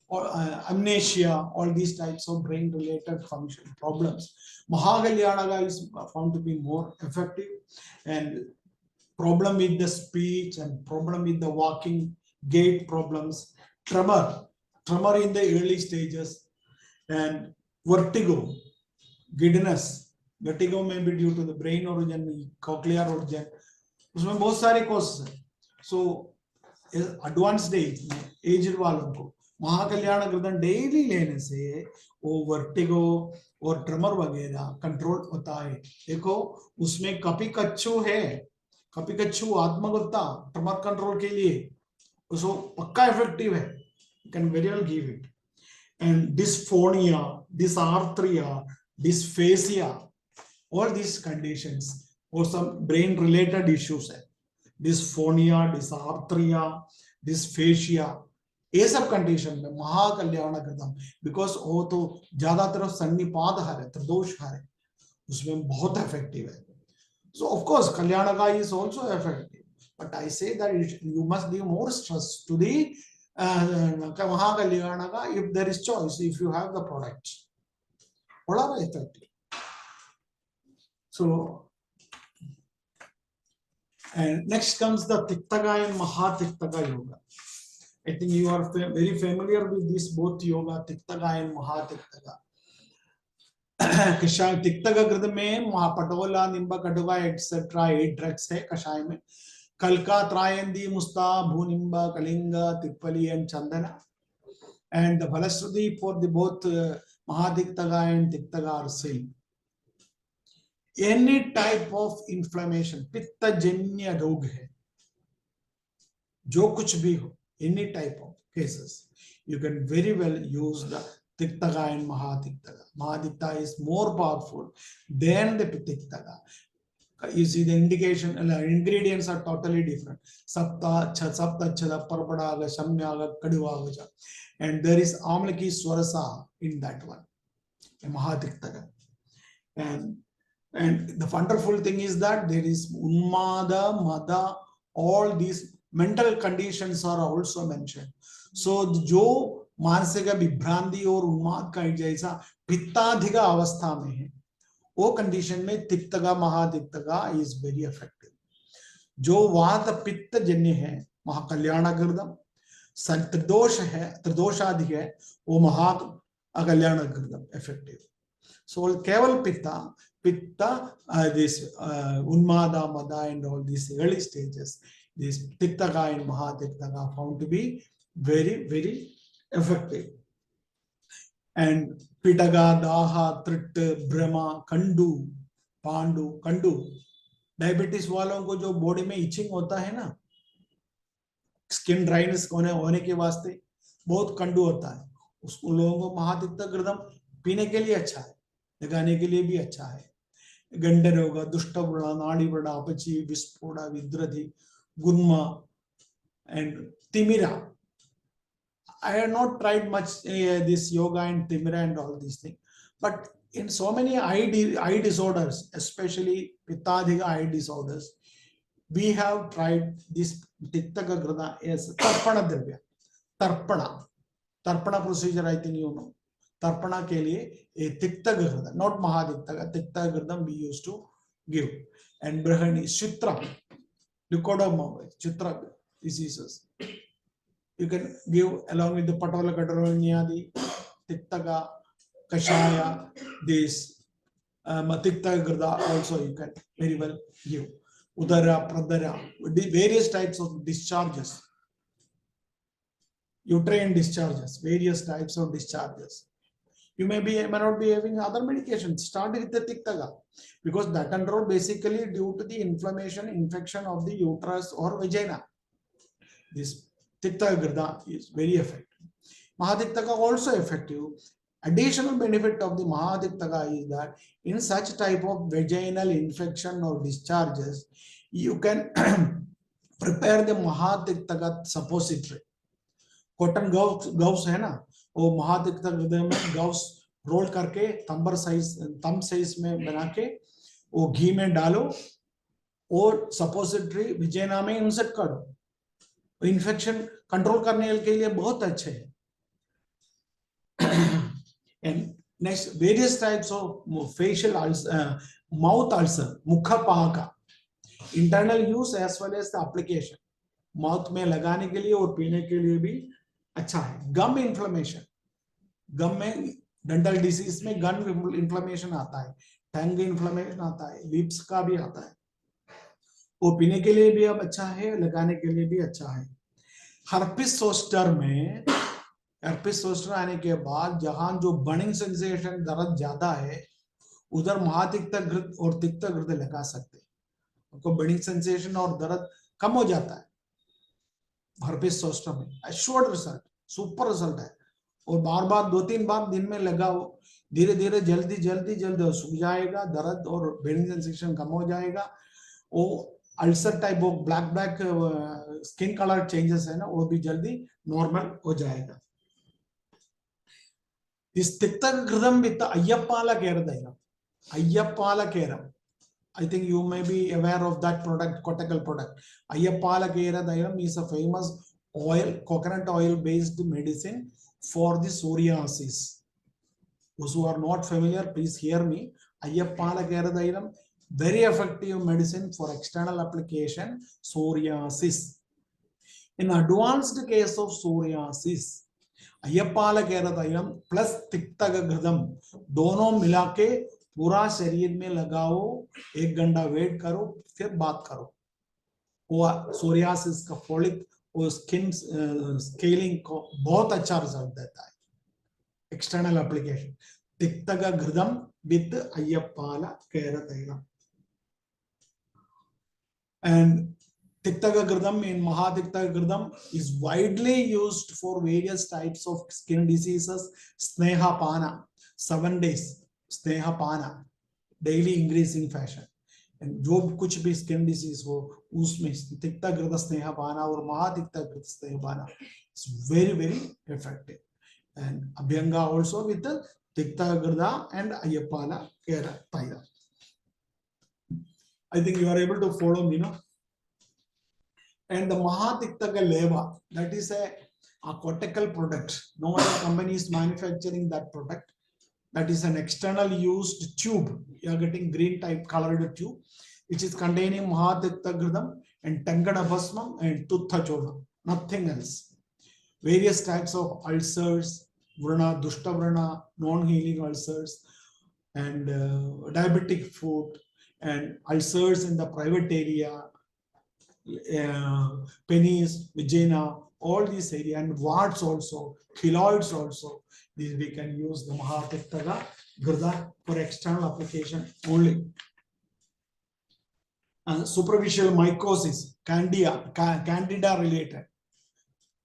or amnesia, all these types of brain-related function problems, Mahakalyanaga is found to be more effective. And problem with the speech and problem with the walking gait problems, tremor in the early stages, and vertigo, giddiness. Vertigo may be due to the brain origin, cochlear origin. उसमें बहुत सारे causes हैं. So advanced age में aged वालों को महाकल्याण गर्दन daily लेने से वो vertigo और tremor वगैरह control होता है. देखो उसमें कपी कच्चू है, कपिकच्छु आत्मगुप्ता ट्रमर कंट्रोल के लिए उसको पक्का इफेक्टिव है. You can very well give it. And dysphonia, dysarthria, dysphasia, all these conditions or some brain related issues है. Dysphonia, dysarthria, dysphasia, ये सब कंडीशन में महाकल्याण कृतम, बिकॉज वो तो ज्यादातर सन्निपात है, त्रिदोष है, उसमें बहुत इफेक्टिव है. So of course, Kalyanaka is also effective, but I say that you must give more stress to the Mahakalyanaka if there is choice, if you have the products. What are effective? So, and next comes the Tiktaka and Mahatiktaka Yoga. I think you are very familiar with this both yoga, Tiktaka and Mahatiktaka. कषाय तिक्तक कृत में महापटोला निम्बा कटुका etcetera 8 drugs है कषाय में. कलका त्रायंदी मुस्ता भूनिम्बा कलिंगा तिप्पली एंड चंदना. And the Phalashruti for the both Mahatiktaka and Tiktaka are same. Any type of inflammation, पित्त जन्य रोग है, जो कुछ भी हो, any type of cases, you can very well use the Tiktaka and Mahatiktaka. Mahatiktaka is more powerful than the Tiktaka. You see the indication, ingredients are totally different. Sapta, Chada, Parpadaga, Shamyaga, Kaduavaja. And there is Amlaki Swarasa in that one, a Mahatiktaka. And the wonderful thing is that there is Unmada, Mada, all these mental conditions are also mentioned. So, जो मानसिक विभ्रांति और उन्माद का जैसा पित्ताधिक अवस्था में है, वो कंडीशन में तिक्तका महातिक्तका इज वेरी इफेक्टिव. जो वात पित्त जन्य है, महाकल्याणकृतम. त्रिदोष है, त्रिदोषाधिक है, वो महाकल्याणकृतम इफेक्टिव. सो केवल पित्ता this unmada, mada and all these early stages, this tiktaka and mahatiktaka found to be very, very effective. And Pitaga, Daha, Trit, Brahma, Kandu, Pandu, Kandu. Diabetes वालों को जो बॉडी में इचिंग होता है ना, स्किन ड्राइनेस होने के वास्ते बहुत कंडू होता है, उस लोगों को महातिक्ता कृतम पीने के लिए अच्छा है, लगाने के लिए भी अच्छा है. गंड रोग, दुष्ट व्रणा, नाड़ी व्रणा, अपची, विस्फोड़ा, विद्रधि, Gunma and Timira. I have not tried much this yoga and Timira and all these things, but in so many eye disorders, especially Pittadhika eye disorders, we have tried this Tiktaka Grada as Tarpana Dravya. Tarpana procedure, I think you know. Tarpana ke liye a Tiktaka Grada, not Mahadiktaka, Tiktaka Grada we used to give. And Brahani, Chitra, leukodoma, Chitra diseases. You can give along with the Patola Kataronyadi, Tiktaka, Kashaya, this Matikta Grada also you can very well give. Udara, Pradara, various types of discharges. uterine discharges, various types of discharges. You may not be having other medications. Start with the Tiktaga, because that control basically due to the inflammation, infection of the uterus or vagina. This Tiktaga Gridha is very effective. Mahadiktaka also effective. Additional benefit of the Mahadiktaka is that in such type of vaginal infection or discharges, you can prepare the Mahadiktaka suppository. Cotton gloves है ना, वो महातिक्तक हृदय में gloves role करके thumb size में बना के वो घी में डालो और सपोजिटरी विजेना में इंसर्ट करो. इन्फेक्शन कंट्रोल करने के लिए बहुत अच्छे हैं. And next, various types of facial ulcer, mouth ulcer, mukha pahaka, internal use as well as the application. Mouth में लगाने के लिए और पीने के लिए भी अच्छा है. Gum inflammation, gum में dental disease में gum inflammation आता है, tongue inflammation आता है, lips का भी आता है. वो पीने के लिए भी अब अच्छा है, लगाने के लिए भी अच्छा है. Herpes zoster में herpes zoster आने के बाद जहां जो burning sensation दर्द ज्यादा है, उधर महातिक्त घृत और तिक्त घृत लगा सकते हैं. आपको burning sensation और दर्द कम हो जाता है herpes zoster में. Assured result, super result है. और बार बार 2-3 बार दिन में लगाओ, धीरे धीरे जल्दी सूख जाएगा दर्द और burning sensation कम हो जाएगा. वो ulcer type of black skin colour changes है ना, वो भी जल्दी नॉर्मल हो जाएगा. This Tikta Gridham with the Ayyapala Keradailam. Ayyapala Keram. I think you may be aware of that product, cortical product. Ayyapala Keradailam is a famous oil, coconut oil based medicine for the psoriasis. Those who are not familiar, please hear me. Ayyapala Keradailam, very effective medicine for external application, psoriasis. In advanced case of psoriasis, अय्यपाल केरतैलम plus तिक्तक घृतम दोनों मिला के पूरा शरीर में लगाओ, 1 घंटा वेट करो, फिर बात करो. वो सोरियासिस का फॉलिक और स्किन स्केलिंग को बहुत अच्छा रिजल्ट देता है. एक्सटर्नल एप्लीकेशन तिक्तक घृतम विद अय्यपाल केरतैलम. And Tiktaka Gridham in Mahatiktaka Gridham is widely used for various types of skin diseases. Sneha Pana, 7 days, Sneha Pana, daily increasing fashion. And जो कुछ भी skin disease हो, उसमें Tikta Gridha Sneha Pana और Mahatikta Gridha Sneha Pana is very, very effective. And Abhyanga also with the Tikta Gridha and Ayyapala Kera Taila. I think you are able to follow me, no? And the Mahatiktaka Leva, that is a cortical product. No other company is manufacturing that product. That is an external used tube. You are getting green type colored tube, which is containing Mahatikta Gridham and Tangana Bhasmam and Tutta Chola. Nothing else. Various types of ulcers, Vrana, Dushta Vrana, non-healing ulcers, and diabetic foot, and ulcers in the private area, penis, vagina, all these areas, and warts also, keloids also. These we can use the Mahatiktaka Gridha for external application only. Superficial mycosis, candida related.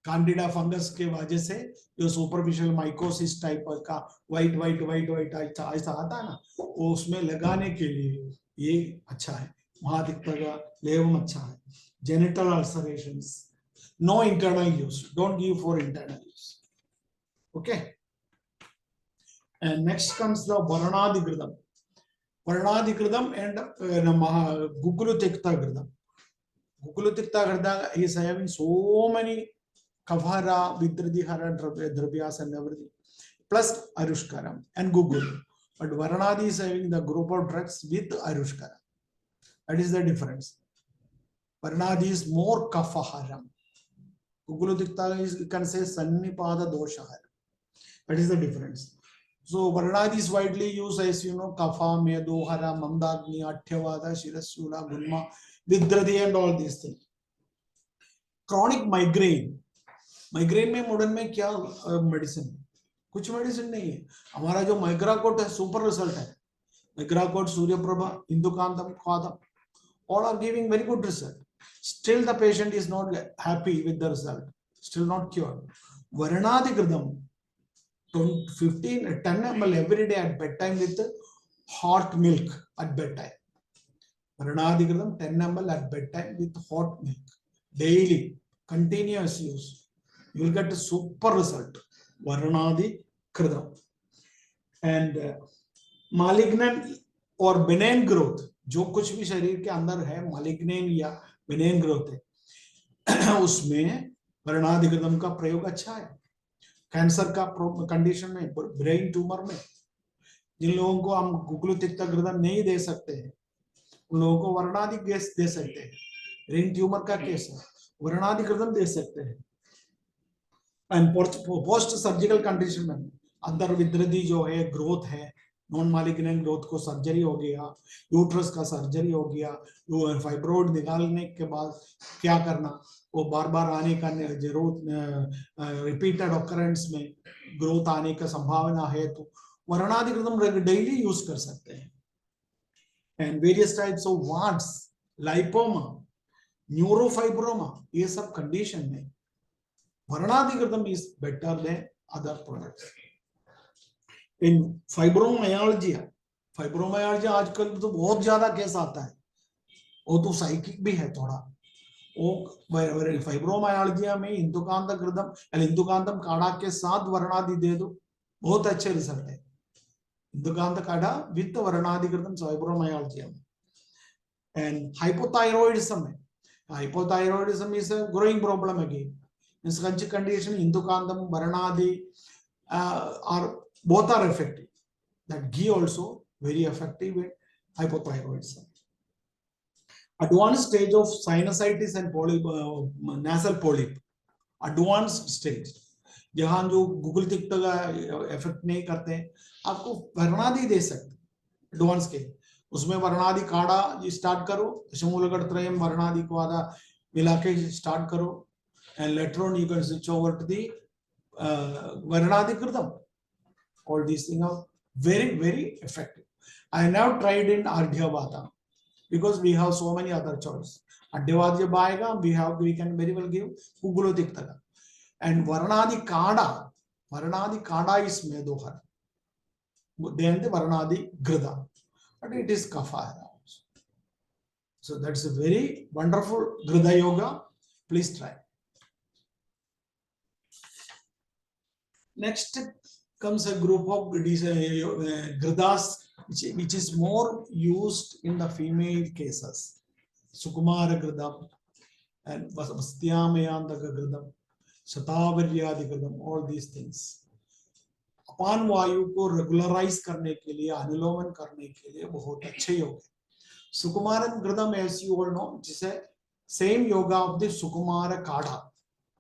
Candida fungus के वजह से जो superficial mycosis type का white ऐसा आता है ना, वो उसमें लगाने के लिए ये अच्छा है. Mahatiktaka लेवम अच्छा है. Genital ulcerations, no internal use. Don't give for internal use. Okay. And next comes the Varanadi Gridham. Varanadi Gridham and Gukulutikta Gridham. Gukulutikta Gridham is having so many Kavara, Vidridihara, Drabyas and everything. Plus Arushkaram and Gugulu. But Varanadi is having the group of drugs with Arushkaram. That is the difference. Paddhati is more kafaharam. Gugulutikta is, you can say, Sannipada doshaharam. That is the difference. So Paddhati is widely used as you know, Kafa, Medohara, Mandagni, Athyavada, Shirasula, Gunma, Vidradi and all these things. Chronic migraine. Migraine में modern में क्या medicine, कुछ medicine नहीं है। हमारा जो माइग्राकोट है super result है, माइग्राकोट, Suryaprabha, इंदुकांतम, क्वादम, all are giving very good result. Still the patient is not happy with the result, still not cured. Varanadikritam 10 ml every day at bedtime with hot milk at bedtime. Varanadikritam 10 ml at bedtime with hot milk daily, continuous use, you will get a super result. Varanadikritam. And malignant और benign growth, जो कुछ भी शरीर के अंदर है malignant या benign growth है उसमें वर्णाधिकृतम का प्रयोग अच्छा है। कैंसर का कंडीशन में, ब्रेन ट्यूमर में, जिन लोगों को हम गुगुलुतिक्तघृतम नहीं दे सकते हैं उन लोगों को वर्णाधिक गैस दे सकते हैं। ब्रेन ट्यूमर का केस है, वर्णाधिकृतम दे सकते हैं। एंड पोस्ट सर्जिकल कंडीशन में अंदर विद्रदी जो है, ग्रोथ है, नॉन मालिग्नेंट ग्रोथ को सर्जरी हो गया, यूट्रस का सर्जरी हो गया, फाइब्रोइड निकालने के बाद क्या करना, वो बार बार आने का जरूरत, रिपीटेड ऑकरेंस में ग्रोथ आने का संभावना है तो वर्णाधिकृतम डेली यूज कर सकते हैं। And various types of warts, lipoma, neurofibroma, ये सब कंडीशन में वर्णाधिकृतम is better than other products. In fibromyalgia, fibromyalgia आजकल तो बहुत ज्यादा केस आता है, वो तो साइकिक भी है थोड़ा। वो फाइब्रोमाइल्जिया में इंदुकांतम, इंदुकांतम काढ़ा के साथ वर्णादि दे दो, बहुत अच्छे रिजल्ट है। इंदुकांत काढ़ा विद वर्णाधिकृतम फाइब्रोमाइल्जिया में। एंड हाइपोथायरॉइडिज्म में, hypothyroidism is a growing problem again, in such condition indukantam, varnadi are both are effective. That ghee also very effective in hypothyroidism. Advanced stage of sinusitis and polyp, nasal polyp, advanced stage, जहां जो Google तिक्त का effect नहीं करते हैं, आपको वर्णादि दे सकते advance के, उसमें वर्णादि काढ़ा स्टार्ट करो, शमूलगढ़त्रयम वर्णादि को आधा मिला के स्टार्ट करो, and later on you can switch over to the Varnadikritam. All these things are very, very effective. I have now tried in Ardhyavata because we have so many other choices. Ardhyavata jab aayega, we can very well give Ugulotiktaka. And Varnadi Kada is Medohar. Then the Varnadi Grida. But it is Kapha. So that's a very wonderful Grida Yoga. Please try. Next comes a group of Gridas, which is more used in the female cases. Sukumara Gridam and Vastyamayandaga Gridam, Shataviryadi Gridam, all these things. अपान वायु को regularise करने के लिए, अनुलोमन करने के लिए बहुत अच्छे योग है। Sukumaran Gridam, as you all know, जिसे same yoga of the Sukumara Kada.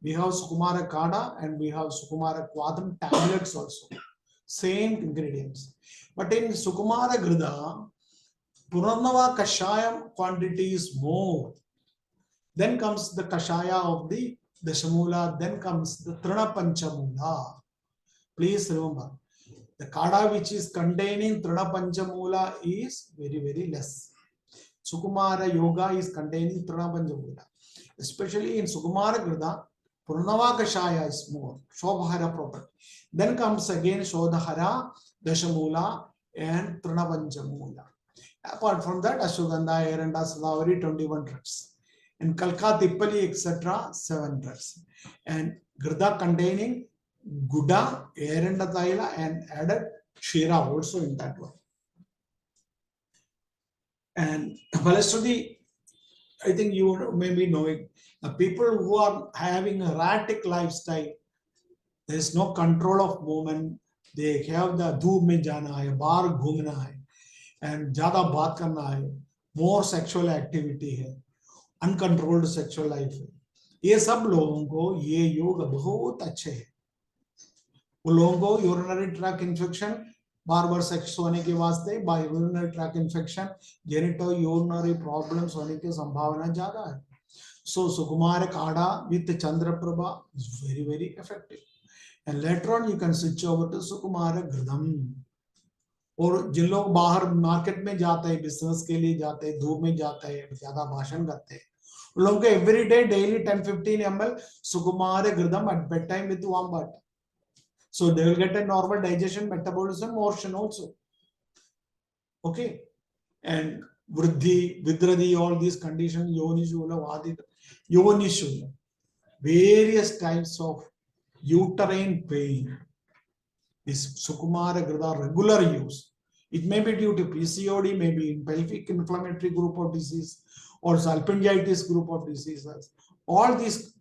We have Sukumara Kada and we have Sukumara Kwadam tablets also. Same ingredients. But in Sukumara Grida, Purnava Kashayam quantity is more. Then comes the Kashaya of the Dashamula. Then comes the Trina Panchamula. Please remember, the Kada which is containing Trina Panchamula is very, very less. Sukumara Yoga is containing Trina Panchamula. Especially in Sukumara Grida, Purnava Kashaya is more, Shobhara proper. Then comes again Shodhara, Dashamula, and Trinapanchamula. Apart from that, Ashwagandha, Eranda, Sadavari, 21 drugs. And Kalka, Tippali, etc., 7 drugs. And Grida containing Guda, Eranda Thaila, and added Shira also in that one. And Balastudi, I think you may be knowing, the people who are having a erratic lifestyle, there is no control of movement, they have the dhoob mein jana hai, baar ghumna hai, and jada baat karna hai, more sexual activity hai, uncontrolled sexual life hai. ये सब लोगों को ये योग बहुत अच्छे है। वो लोगों को यूरिनरी ट्रैक इन्फेक्शन, बार बार सेक्स होने के वास्ते, urinary track infection, genital urinary problems होने की संभावना ज्यादा है। So Sukumara Kada with the Chandraprabha is very, very effective. And later on you can switch over to Sukumara Gridham. और जिन लोग बाहर मार्केट में जाते हैं, बिजनेस के लिए जाते हैं, धूप में जाते हैं, ज्यादा भाषण करते हैं, उन लोगों को every day daily 10-15 ml Sukumara Gridham at bedtime with warm water. So they will get a normal digestion, metabolism, motion also. Okay. And Vriddhi, Vidradi, all these conditions, Yoni Shula, Vadita, Yoni Shula, various types of uterine pain. This Sukumara Gridha regular use. It may be due to PCOD, maybe in pelvic inflammatory group of disease or salpingitis group of diseases. All these,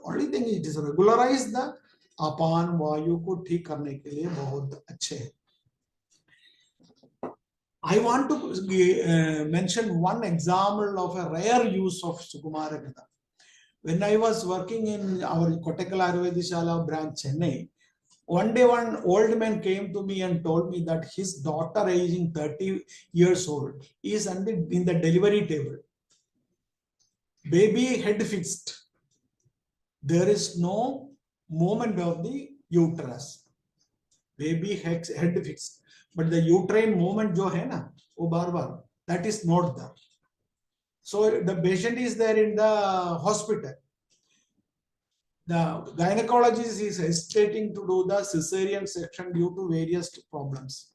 only thing is it is regularize the अपान वायु को ठीक करने के लिए बहुत अच्छे हैं. I want to mention one example of a rare use of Sukumara Gridha. When I was working in our Kottakkal Ayurvedishala branch, Chennai, one day one old man came to me and told me that his daughter, aging 30 years old, is in the delivery table. Baby head fixed. There is no movement of the uterus. Baby head fixed. But the uterine movement jo hai na, wo bar bar, that is not there. So the patient is there in the hospital. The gynecologist is hesitating to do the cesarean section due to various problems.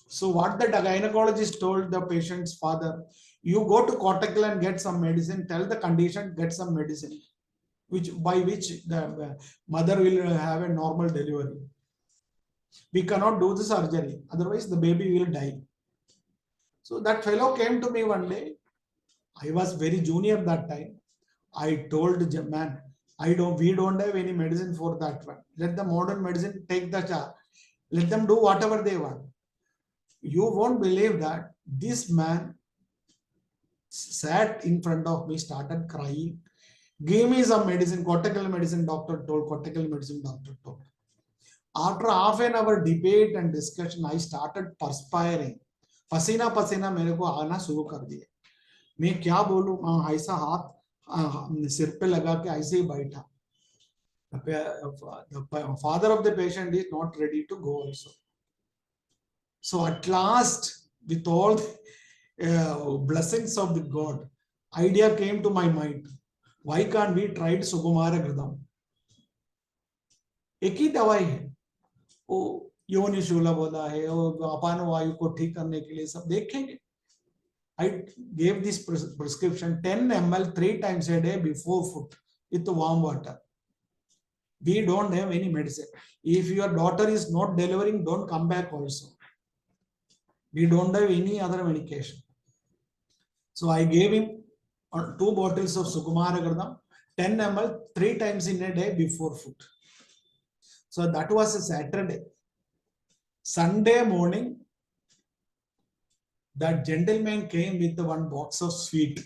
So what the gynecologist told the patient's father, you go to Kottakkal and get some medicine, tell the condition, get some medicine, by which the mother will have a normal delivery. We cannot do the surgery, otherwise the baby will die. So that fellow came to me one day. I was very junior that time. I told the man, we don't have any medicine for that one. Let the modern medicine take the charge. Let them do whatever they want. You won't believe that this man sat in front of me, started crying. Give me some medicine. Kottakkal medicine doctor told. Kottakkal medicine doctor told. After half an hour debate and discussion, I started perspiring. पसीना पसीना मेरे को आना शुरू कर दिया. मैं क्या बोलूं, ऐसा हाथ सिर पे लगा के ऐसे ही बैठा. The father of the patient is not ready to go also. So at last, with all the blessings of the God, idea came to my mind. Why can't we try Sukumara Gridham? एक ही दवाई है, वो योनि शूला बोला है, वो अपान वायु को ठीक करने के लिए सब देखेंगे. I gave this prescription 10 ml 3 times a day before food with warm water. We don't have any medicine. If your daughter is not delivering, don't come back also. We don't have any other medication. So I gave him 2 bottles of Sukumara Gridham, 10 ml 3 times in a day before food. So that was a Saturday. Sunday morning, that gentleman came with 1 box of sweet.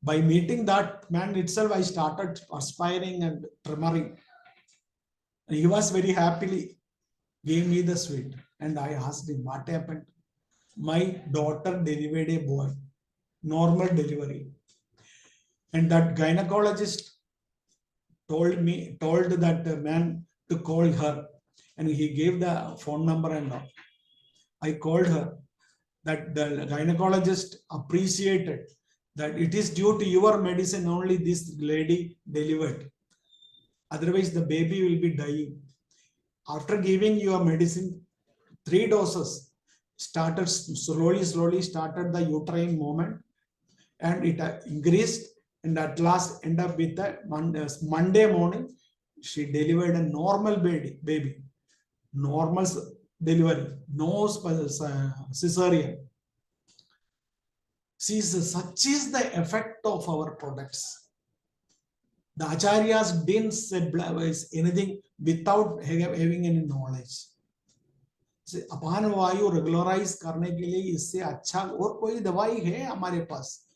By meeting that man itself, I started perspiring and tremoring. And he was very happily gave me the sweet. And I asked him, what happened? My daughter delivered a boy, normal delivery. And that gynecologist told that man to call her. And he gave the phone number and all. I called her. That the gynecologist appreciated that it is due to your medicine only this lady delivered. Otherwise, the baby will be dying. After giving your medicine, 3 doses, started slowly started the uterine movement, and it increased, and at last end up with a Monday morning, she delivered a normal baby, normal delivery, no cesarean. See, such is the effect of our products. The acharyas didn't say anything without having any knowledge. अपान वायु regularise करने के लिए इससे अच्छा और कोई दवाई है हमारे पास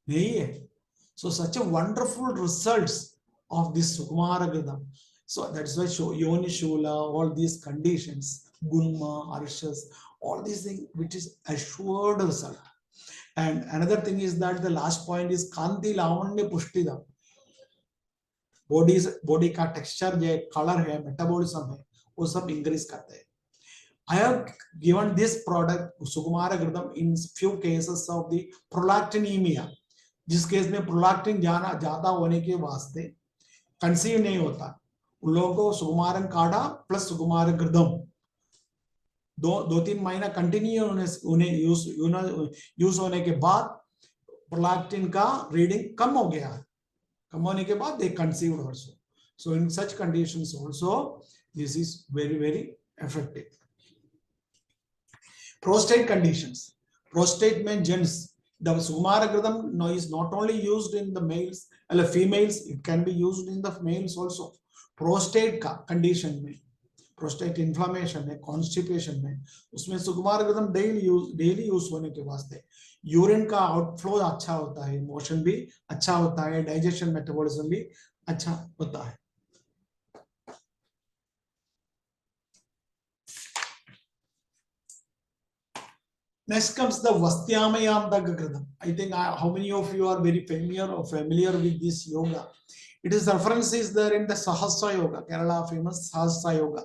नहीं है. So such a wonderful results of this Sukumara Gridham. So that's why Yoni Shula, all these conditions, Gunma, Arshas, all these things, which is assured result. And another thing is that the last point is Kanti Lavanya Pushtida. Body का texture जो colour है metabolism है वो सब increase करते हैं. I have given this product सुकुमार घृतम in few cases of the prolactinemia, जिस केस में प्रोलैक्टिन ज्यादा होने के वास्ते कंसीव नहीं होता, उन लोगों को सुकुमारन काढ़ा प्लस सुकुमार घृतम 2-3 महीना कंटिन्यू उन्हें यूज होने के बाद प्रोलैक्टिन का रीडिंग कम हो गया. कम होने के बाद they conceived also. So in such conditions also this is very effective. Prostate conditions. Prostate में gents, the Sumara Gradam is not only used in the males or females, it can be used in the males also. Prostate का condition में, prostate inflammation में, constipation में, उसमें सुकुमार गृतम daily use होने के वास्ते urine का आउटफ्लो अच्छा होता है, मोशन भी अच्छा होता है, डाइजेशन मेटाबॉलिज्म भी अच्छा होता है. Next comes the Vaidyavani Gridham. I think how many of you are very familiar with this yoga? It is reference is there in the Sahasra Yoga, Kerala famous Sahasra Yoga.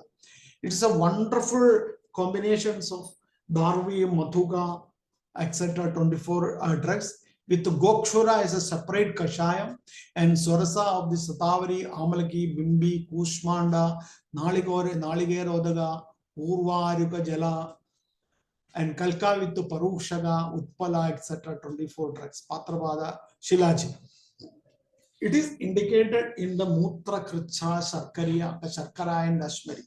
It is a wonderful combinations of Dharvi, Mathuka, etc. 24 drugs with Gokshura as a separate Kashayam and Sorasa of the Satavari, Amalaki, Bimbi, Kushmanda, Naligere Odaga, Urva, Aryuka Jala, and Kalka with the Parukshaga, Utpala, etc. 24 drugs, Patravada, Shilaji. It is indicated in the Mutra Kricha, Sharkara and Ashmari.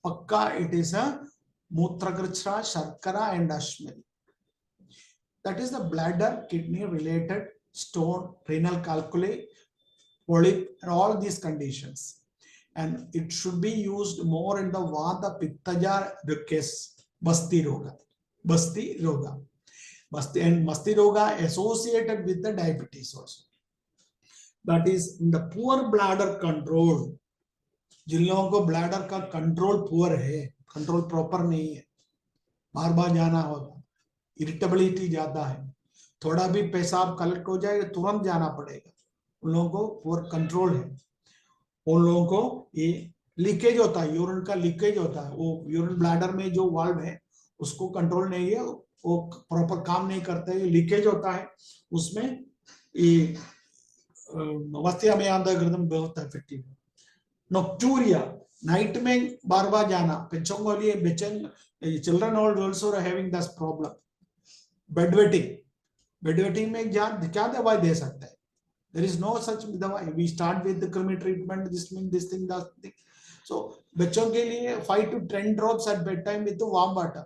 Pakka, it is a Mutra Kricha, Sharkara and Ashmari. That is the bladder, kidney related stone, renal calculi, polyp, and all these conditions. And it should be used more in the Vata Pittaja case, Basti Roga. Basti Roga. And Basti Roga associated with the diabetes also. That is in the poor bladder control. जिन लोगों को bladder का control poor है, control proper नहीं है, बार बार जाना होगा, irritability ज्यादा है, थोड़ा भी पेशाब कलेक्ट हो जाए तुरंत जाना पड़ेगा, उन लोगों को पूरा कंट्रोल है. उन लोगों को ये लीकेज होता है, यूरिन का लीकेज होता है, वो यूरिन ब्लैडर में जो वाल्व है उसको कंट्रोल नहीं है, वो प्रॉपर काम नहीं करता है, लीकेज होता है, उसमें ये Vaidyavani घृतम बहुत इफेक्टिव है. Nocturia, नाइट में बार बार जाना, बच्चों के लिए बच्चे children also are having this problem. Bedwetting में क्या दवाई दे सकता है? There is no such दवाई. We start with the cremi treatment, this means this thing, that thing. So बच्चों के लिए 5 to 10 drops at bedtime with the warm water.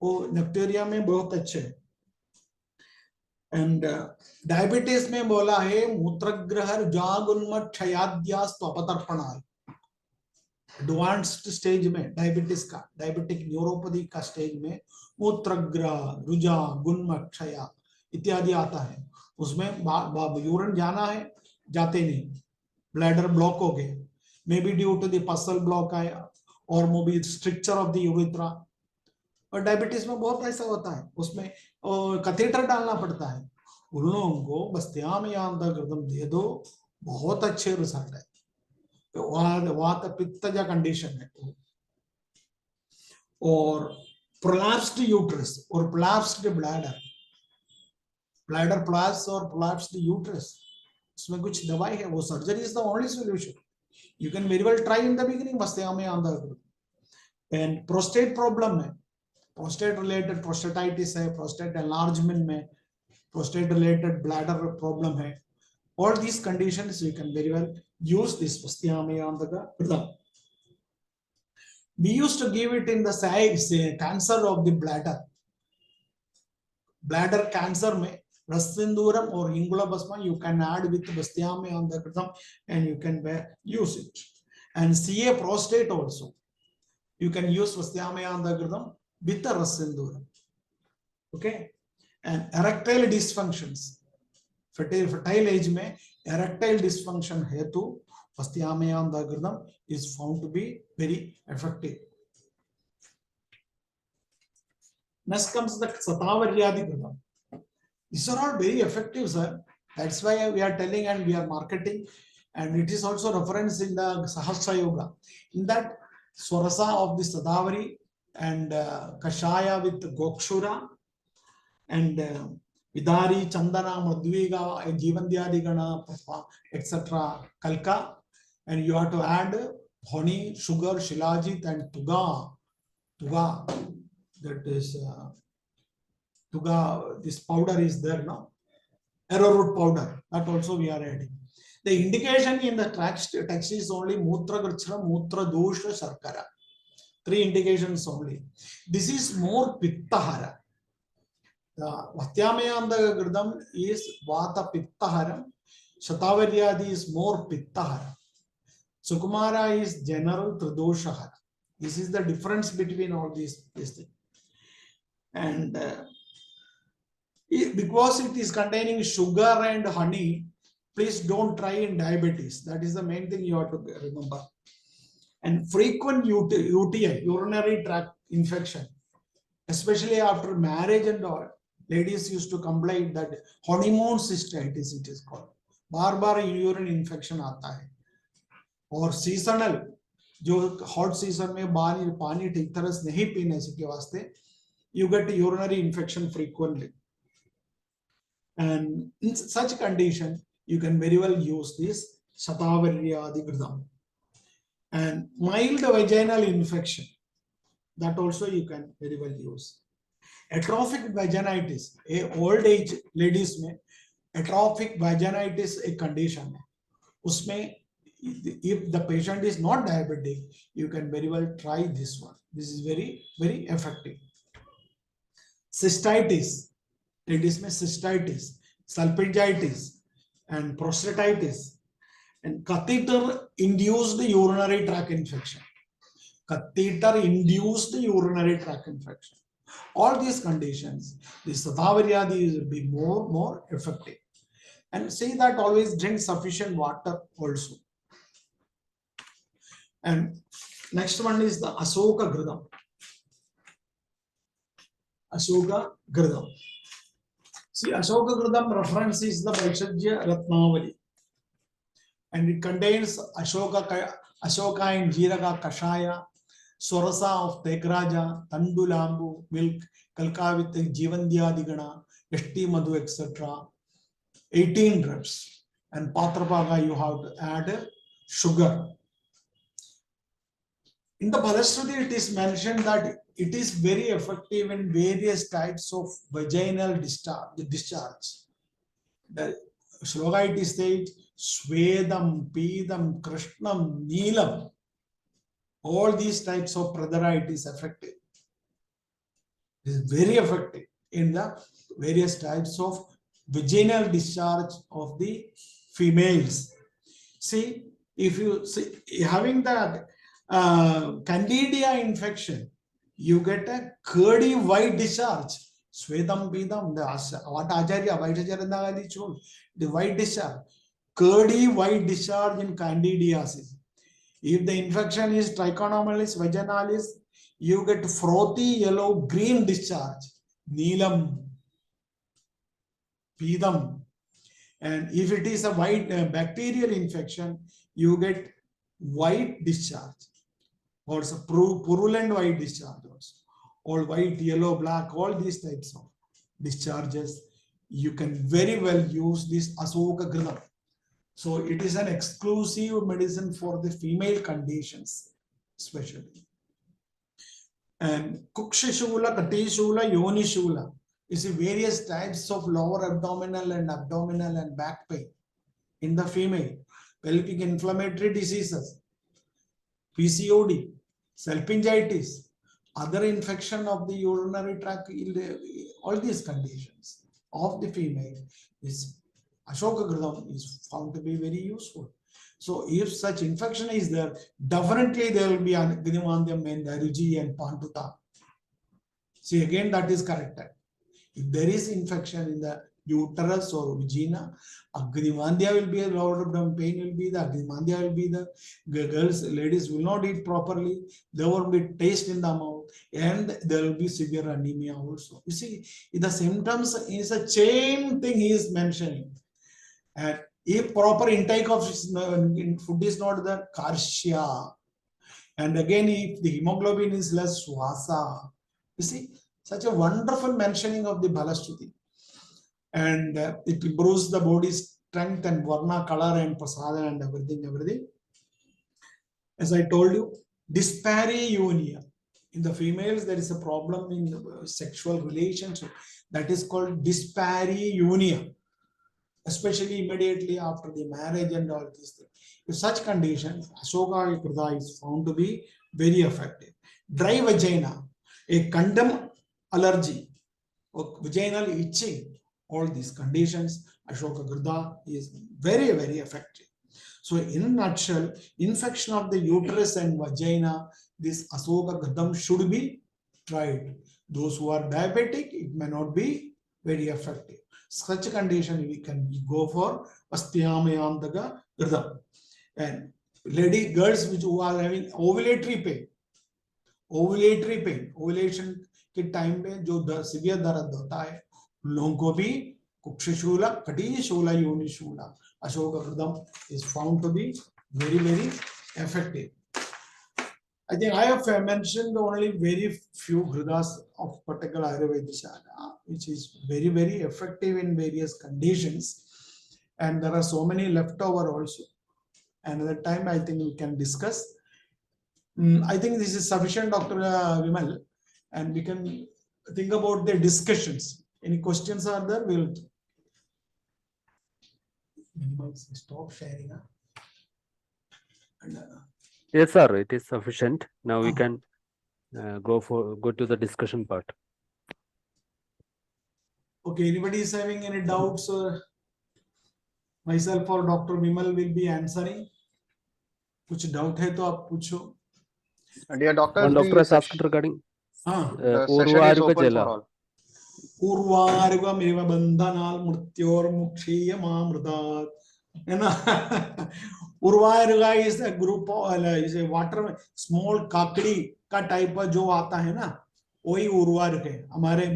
वो नक्टूरिया में बहुत अच्छे है. And diabetes में बोला है मूत्रग्रह जागुन्मठ क्षयाद्यास्त्वपतर्पणाय. एडवांस्ड स्टेज में डायबिटीज का, डायबिटिक न्यूरोपैथी का स्टेज में मूत्रग्रह, रुजा, गुन्मठ, क्षय इत्यादि आता है. उसमें यूरिन जाना है, जाते नहीं, ब्लैडर ब्लॉक हो गए, maybe due to the पसल ब्लॉक आया और maybe structure of the urethra. और डायबिटीज में बहुत ऐसा होता है, उसमें कैथेटर डालना पड़ता है. उन लोगों को Vaidyavani घृतम दे दो, बहुत अच्छे रिजल्ट है. वात पित्तज कंडीशन है. और prolapsed uterus और prolapsed bladder prolapse और prolapsed uterus, उसमें कुछ दवाई है, वो surgery is the only solution. You can very well try in the beginning Vaidyavani घृतम. And prostate problem में, prostate related prostatitis है, prostate enlargement में, prostate related bladder problem है, all these conditions you can very well use this Vaidyavani घृतम. We used to give it in the cancer of the bladder. Bladder cancer में Rasinduram or Ingula Basma you can add with Vaidyavani घृतम and you can use it. And CA prostate also you can use Vaidyavani घृतम with the Rasinduram. Okay. And erectile dysfunctions, fertile age में erectile dysfunction हेतु Vaidyavani घृतम is found to be very effective. Next comes the Satavariyadi Gridam. These are all very effective, sir. That's why we are telling and we are marketing. And it is also referenced in the Sahasra Yoga. In that Swarasa of the Sadavari and Kashaya with Gokshura and Vidari, Chandana, Madhviga, Jivandyadi etc. Kalka. And you have to add honey, sugar, shilajit, and tuga. Tuga, that is tuga, this powder is there now. Arrowroot powder, that also we are adding. The indication in the text is only Mutra Grachra, Mutra Dosha, Sarkara. 3 indications only. This is more Pittahara. The Vatyamayanda Gridam is Vata Pittaharam. Shatavaryadi is more Pittahara. Sukumara is general Tridoshahara. This is the difference between all these things. And because it is containing sugar and honey, please don't try in diabetes. That is the main thing you have to remember. And frequent UTI, urinary tract infection, especially after marriage and all, ladies used to complain that honeymoon cystitis, it is called. Bar urine infection aata hai. Or seasonal, जो hot season में पानी ठीक तरह से नहीं पीने के वास्ते, you get urinary infection frequently. And in such condition, you can very well use this Satavariyadi Gridam. And mild vaginal infection, that also you can very well use. Atrophic vaginitis, old age ladies में atrophic vaginitis a condition है. उसमें if the patient is not diabetic, you can very well try this one. This is very, very effective. Cystitis, ladies में cystitis, salpingitis, and prostatitis, and catheter-induced urinary tract infection. Catheter-induced urinary tract infection. All these conditions, the Satavariyadi will be more effective. And say that always drink sufficient water also. And next one is the Asoka Gridam. Asoka Gridam. See, Asoka Gridam reference is the Vaishajya Ratnavali. And it contains Ashoka and Jiraka Kashaya, Sorasa of Tekraja, Tandulambu, milk, Kalka with Jivandyadi, Yashti Madhu, etc. 18 drops. And Patrapaga, you have to add sugar. In the Paddhati, it is mentioned that it is very effective in various types of vaginal discharge. The Shloka it is said, Swedam, Pidam, Krishnam, Neelam. All these types of pradhara, it is effective. It is very effective in the various types of vaginal discharge of the females. See, if you see having the Candida infection, you get a curdy white discharge. Swedam Pidam, what Acharya, the white discharge, curdy white discharge in candidiasis. If the infection is trichomonalis vaginalis, you get frothy yellow green discharge, Neelam, Pidam. And if it is a white bacterial infection, you get white discharge, or purulent white discharge also. All white, yellow, black, all these types of discharges. You can very well use this Asoka Gridam. So it is an exclusive medicine for the female conditions, especially. And Kukshishula, Katishula, Yonishula is various types of lower abdominal and back pain in the female, pelvic inflammatory diseases, PCOD, salpingitis, other infection of the urinary tract, all these conditions of the female, this Ashoka Gridam is found to be very useful. So if such infection is there, definitely there will be Agnimandyam and Daruji and Pantuta. See, again, that is corrected. If there is infection in the uterus or vagina. Agrimandya will be a lot of pain, will be the Agrimandya will be the girls, ladies will not eat properly, there will be taste in the mouth, and there will be severe anemia also. You see, the symptoms is a chain thing he is mentioning. And if proper intake of food is not the karshya, and again if the hemoglobin is less, swasa. You see, such a wonderful mentioning of the Balastuti. And it improves the body's strength and varna, color and prasada and everything. As I told you, dyspareunia. In the females, there is a problem in sexual relationship that is called dyspareunia, especially immediately after the marriage and all these things. In such conditions, Ashoka Gritha is found to be very effective. Dry vagina, a condom allergy, or vaginal itching, all these conditions, Ashoka Gritha is very, very effective. So in a nutshell, infection of the uterus and vagina, this Ashoka Gritham should be tried. Those who are diabetic, it may not be very effective. Such a condition, we can go for Astyamayantaka Gritham. And lady girls which who are having ovulatory pain, ovulation के time में जो severe दर्द होता है, उन लोगों को भी कुक्षशूला, कटिशूला, योनिशूला, Ashoka Gritham is found to be very, very effective. I think I have mentioned only very few Grithas of particular Ayurvedic Shastra, which is very, very effective in various conditions. And there are so many left over also. Another time, I think we can discuss. I think this is sufficient, Dr. Vimal, and we can think about the discussions. Any questions are there? We'll stop sharing. Yes, sir. It is sufficient. Now we can go to the discussion part. Okay. Anybody is having any doubts? Myself or Dr. Vimal will be answering. कुछ doubt है तो आप पूछो. Dear doctor, One doctor has asked regarding the session is open Jala. for all. Urvarugam eva bandhanal mrityor mukshiyamamrutat. Urvaruga is a group of is a water small kakdi का type जो आता है ना, वही उर्वारुक है. हमारे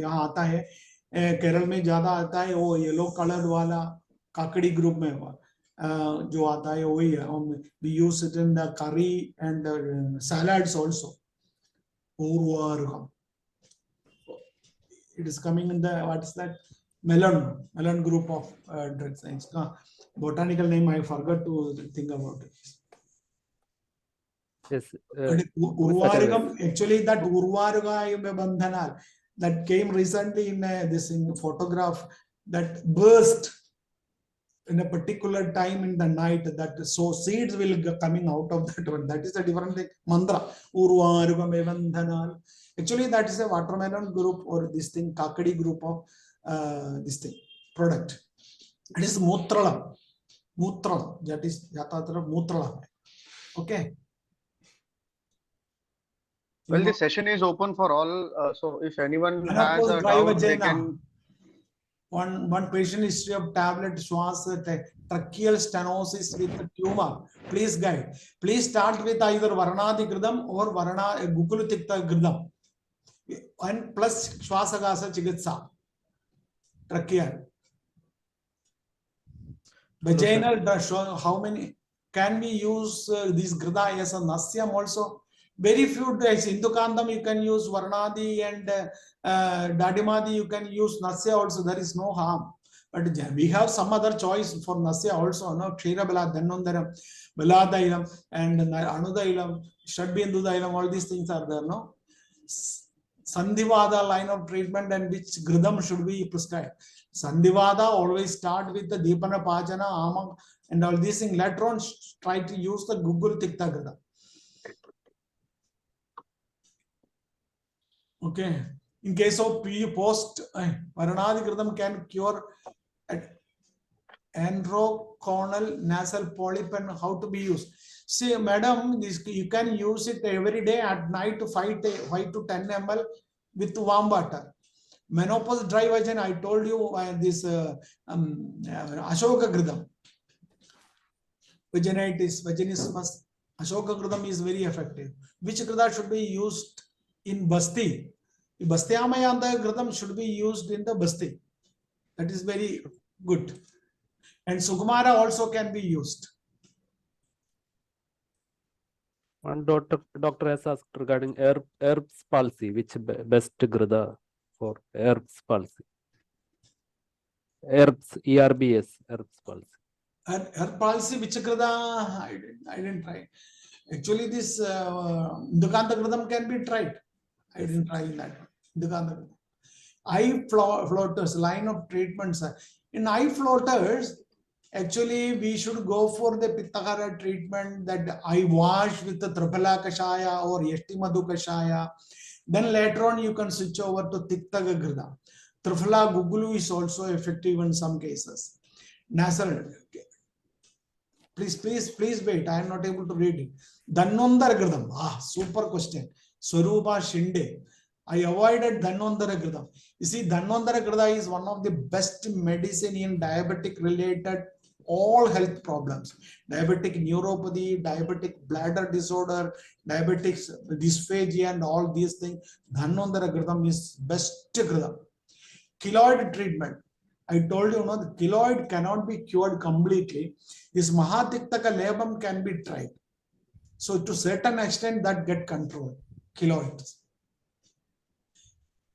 यहाँ आता है, केरल में ज्यादा आता है, वो येलो कलर वाला काकड़ी ग्रुप में जो आता है वही है. We use it in the curry and salads also. Urvarugam. It is coming in the, what is that, melon group of drugs. Botanical name I forgot to think about it. Yes. Urvarugam, actually that Urvaruga bandhanal that came recently in this photograph that burst in a particular time in the night, that so seeds will be coming out of that one. That is a different thing. Mantra. Urvarugam bandhanal. Actually, that is a watermelon group or this thing, kakadi group of this thing, product. It is mutralam. Mutralam. That is Yatatra mutralam. Okay. Well, the session is open for all. So if anyone has a doubt, they can. One patient history of tablet Schwarz tracheal stenosis with a tumor. Please guide. Please start with either Varanadi Gritham or Gukulutikta Gritham. And plus Shwasagasa Chikitsa. Tracheal. Vaginal, how many can we use this Gritha as a Nasyam also? Very few days. Indukandam you can use Varanadi and Dadimadi you can use Nasya also. There is no harm. But we have some other choice for Nasya also. No, Kshira Bala, Dhanondaram, Baladailam, and Anudailam, Shadbindudailam, all these things are there. No, Sandhivada line of treatment and which Gritham should be prescribed. Sandhivada always start with the Dipana Pajana, Amam, and all these things. Later on, try to use the Google Tikta Gritham. Okay. In case of post, Varanadi Gritham can cure androconal nasal polyp and how to be used. See, madam, this you can use it every day at night to 5 to 10 ml with warm water. Menopause dry vagina, I told you this Ashoka Gridam. Vaginitis, vaginismus, Ashoka Gridam is very effective. Which Grida should be used in Basti? Basti Amayanda Gridam should be used in the Basti. That is very good. And Sukumara also can be used. One doctor has asked regarding herbs palsy, which best Grida for herbs palsy? Herbs, ERBS, herbs palsy. Herb palsy, which Grida? I didn't try. Actually, this Indukanta Gridam can be tried. I didn't try that. Indukanta Gridam. Eye floaters, line of treatments. In eye floaters, actually, we should go for the Pittakara treatment that I wash with the Triphala Kashaya or Yashtimadu Kashaya. Then later on, you can switch over to Tiktaga Grida. Triphala Gugulu is also effective in some cases. Nasal. Please wait. I am not able to read it. Dhanvantara Gridam. Super question. Swarupa Shinde. I avoided Dhanvantara Gridam. You see, Dhanvantara Grida is one of the best medicine in diabetic related all health problems. Diabetic neuropathy, diabetic bladder disorder, diabetic dysphagia and all these things. Dhanvantara Gridam is best Gridam. Keloid treatment. I told you, the keloid cannot be cured completely. This Mahatiktaka labam can be tried. So to certain extent that get controlled. Keloids.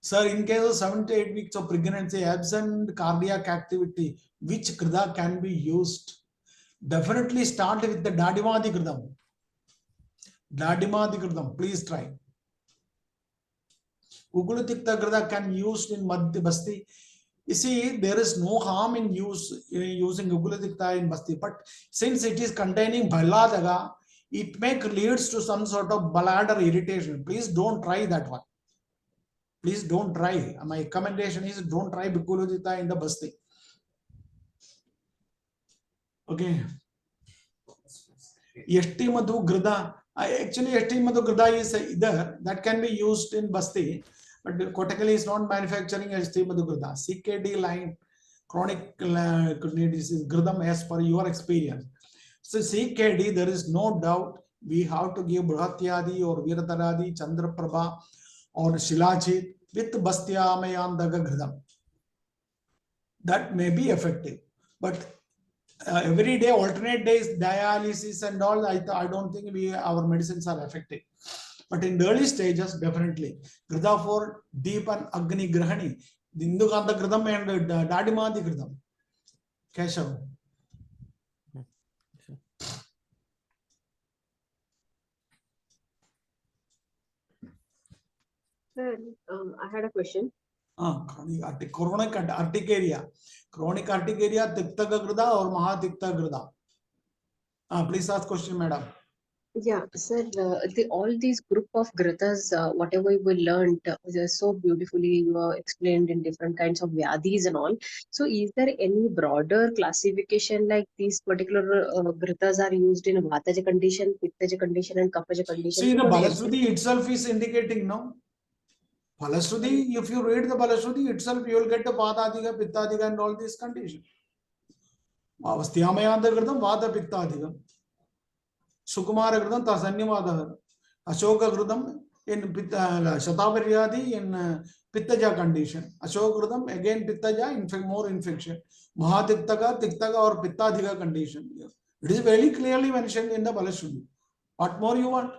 Sir, in case of 7 to 8 weeks of pregnancy, absent cardiac activity, which Grida can be used? Definitely start with the Dadimadi Gridam. Dadimadi Gridam, please try. Ugulutikta Grida can be used in Madhya Basti. You see, there is no harm in using Ugulutikta in Basti, but since it is containing Bhaladaga, it may leads to some sort of bladder irritation. Please don't try that one. Please don't try. My recommendation is don't try Ugulutikta in the Basti. Okay. Yashtimadu Grida. Actually, Yashtimadu Grida is either that can be used in Basti. But Kotakali is not manufacturing Yashtimadu Grida. CKD line, chronic kidney disease, Gridam as per your experience. So CKD, there is no doubt we have to give Brahatyadi or Virataradi, Chandraprabha or Shilachit with Bastiamayandaga Gridam. That may be effective. But every day, alternate days, dialysis and all, I don't think our medicines are effective. But in the early stages, definitely. Grida for deep and Agni Grahani. Indukanta Gridam and Dadimadi Gridam. Keshav. Sir, I had a question. Chronic urticaria. Chronic urticaria, Tiktaga Grida or Mahatikta Grida? Please ask question, madam. Yeah, sir, all these group of grithas, whatever we learned, so beautifully you explained in different kinds of vyadhis and all. So is there any broader classification like these particular grithas are used in Vataja condition, Pittaja condition and Kapaja condition? See, the Balasruti itself is indicating, no? Balasruti, if you read the Balasruti itself, you will get the Paddhati, Pittadiga and all these conditions. Vastyamaya Gridam, Vata Pittadiga. Sukumara Gridam, Tasanyamada. Ashoka Gridam in Shatavariyadi in Pittaja condition. Ashoka Gridam again Pittaja, more infection. Mahatiktaka, Tiktaga or Pittadiga condition. It is very clearly mentioned in the Balasruti. What more you want?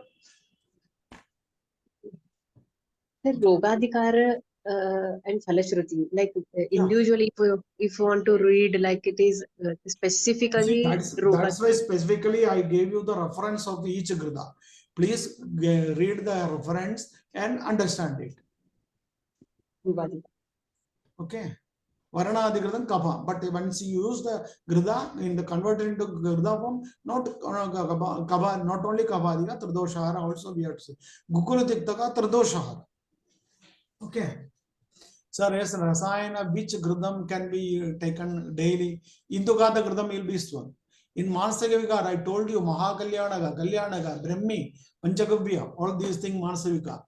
Rogadikara and Phalashruti, like individually, if you want to read, like it is specifically. That's why specifically I gave you the reference of each Grida. Please read the reference and understand it. Okay. Varana Adhigridam Kapha. But once you use the Grida in the converted into Grida form, not Kapha, not only Kapha, Tridoshahara also we have to say. Gukuludiktaka Tridoshahara. Okay. Sir, yes, Rasayana, which Gridam can be taken daily? Indukata Gridam will be one. In Manasavika, I told you Mahakalyanaga, Kalyanaga, Brahmi, Panchagavya, all these things Manasavika.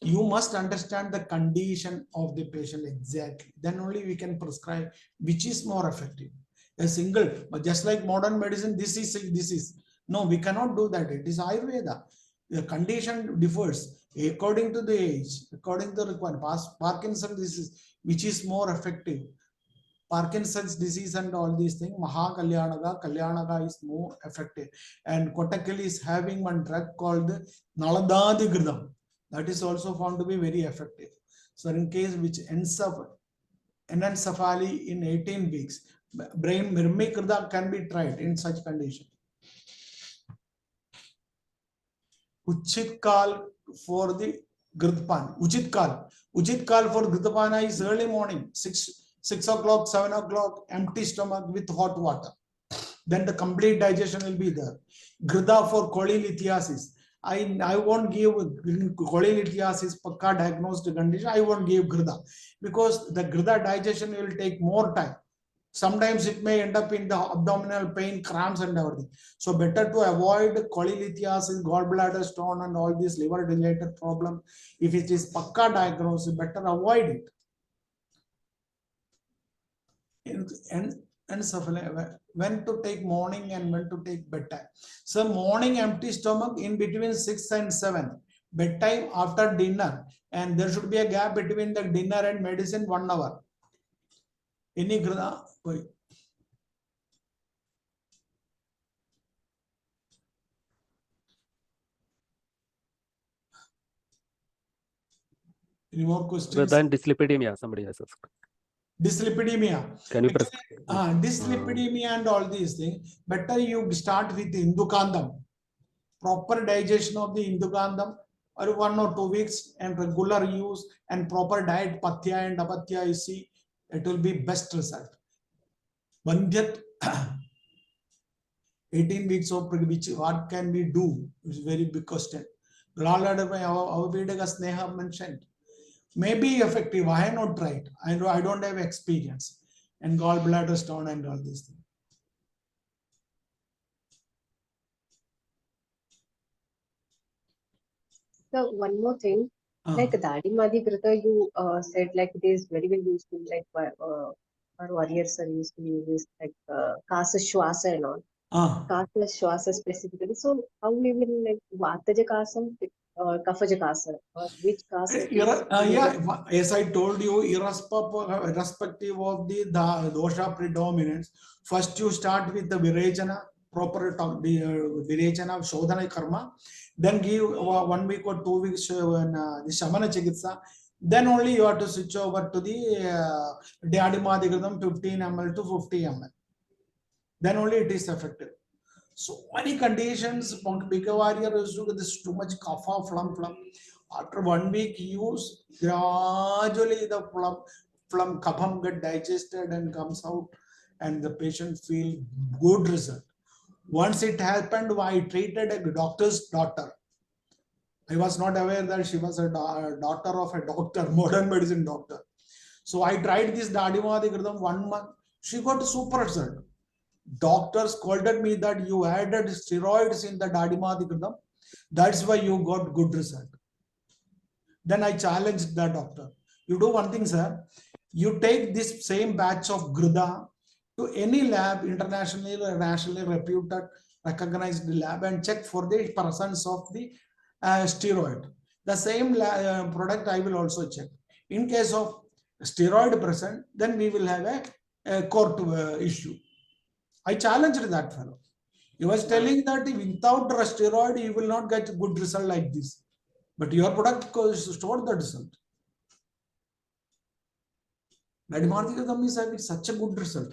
You must understand the condition of the patient exactly. Then only we can prescribe which is more effective. A single, but just like modern medicine, this is. No, we cannot do that. It is Ayurveda. The condition differs according to the age, according to the requirement. Parkinson's disease, which is more effective. Parkinson's disease and all these things, Kalyanaka is more effective. And Kottakkal is having one drug called Naladadi Gridam. That is also found to be very effective. So in case which encephaly in 18 weeks, brain Mirmikrida can be tried in such condition. Uchit Kal for the Gridpan. Uchit Kal for Gridpana is early morning, 6 o'clock, 7 o'clock, empty stomach with hot water. Then the complete digestion will be there. Gritha for cholelithiasis. I won't give cholelithiasis, pakka diagnosed condition. I won't give Gritha because the Gritha digestion will take more time. Sometimes it may end up in the abdominal pain, cramps and everything. So better to avoid cholelithiasis, gallbladder stone and all these liver related problem. If it is pakka diagnosis, better avoid it. And when to take morning and when to take bedtime. So morning empty stomach in between 6 and 7. Bedtime after dinner. And there should be a gap between the dinner and medicine 1 hour. Any Gritha? Any more questions? Gritha and dyslipidemia, somebody has asked. Dyslipidemia. Can you press? Dyslipidemia and all these things. Better you start with Indukandam. Proper digestion of the Indukandam or 1 or 2 weeks and regular use and proper diet, Pathya and Apatya, you see, it will be best result. Bandhyat, 18 weeks of which what can we do is very big question. Ayurvedic Sneha mentioned. May be effective. I have not tried. I don't have experience. And gallbladder stone and all these things. So one more thing, like Dadimadi Gritha, you said like it is very well useful, like our warriors are used to use this, like Kasa Shwasa and all. Kasa Shwasa specifically. So how we will like Vataja Kasam, Kafaja Kasa, or which Kasa? Yeah, as I told you, irrespective of the dosha predominance, first you start with the Virajana, proper Virajana, Shodhana Karma, then give 1 week or 2 weeks the Shamana Chikitsa, then only you have to switch over to the Dadimadi 15 ml to 50 ml. Then only it is effective. So many conditions, bigger warrior is this too much kapha, phlegm. After 1 week use, gradually the phlegm kapham get digested and comes out, and the patient feel good result. Once it happened, I treated a doctor's daughter. I was not aware that she was a daughter of a doctor, modern medicine doctor. So I tried this Dadimadi Gridam 1 month. She got a super result. Doctor scolded me that you added steroids in the Dadimadi Gridam. That's why you got good result. Then I challenged the doctor. You do one thing, sir. You take this same batch of Gritha to any lab, internationally or nationally reputed, recognized lab, and check for the presence of the steroid. The same product I will also check. In case of steroid present, then we will have a court issue. I challenged that fellow. He was telling that without the steroid, you will not get a good result like this. But your product stored the result. Dadimadi is having such a good result.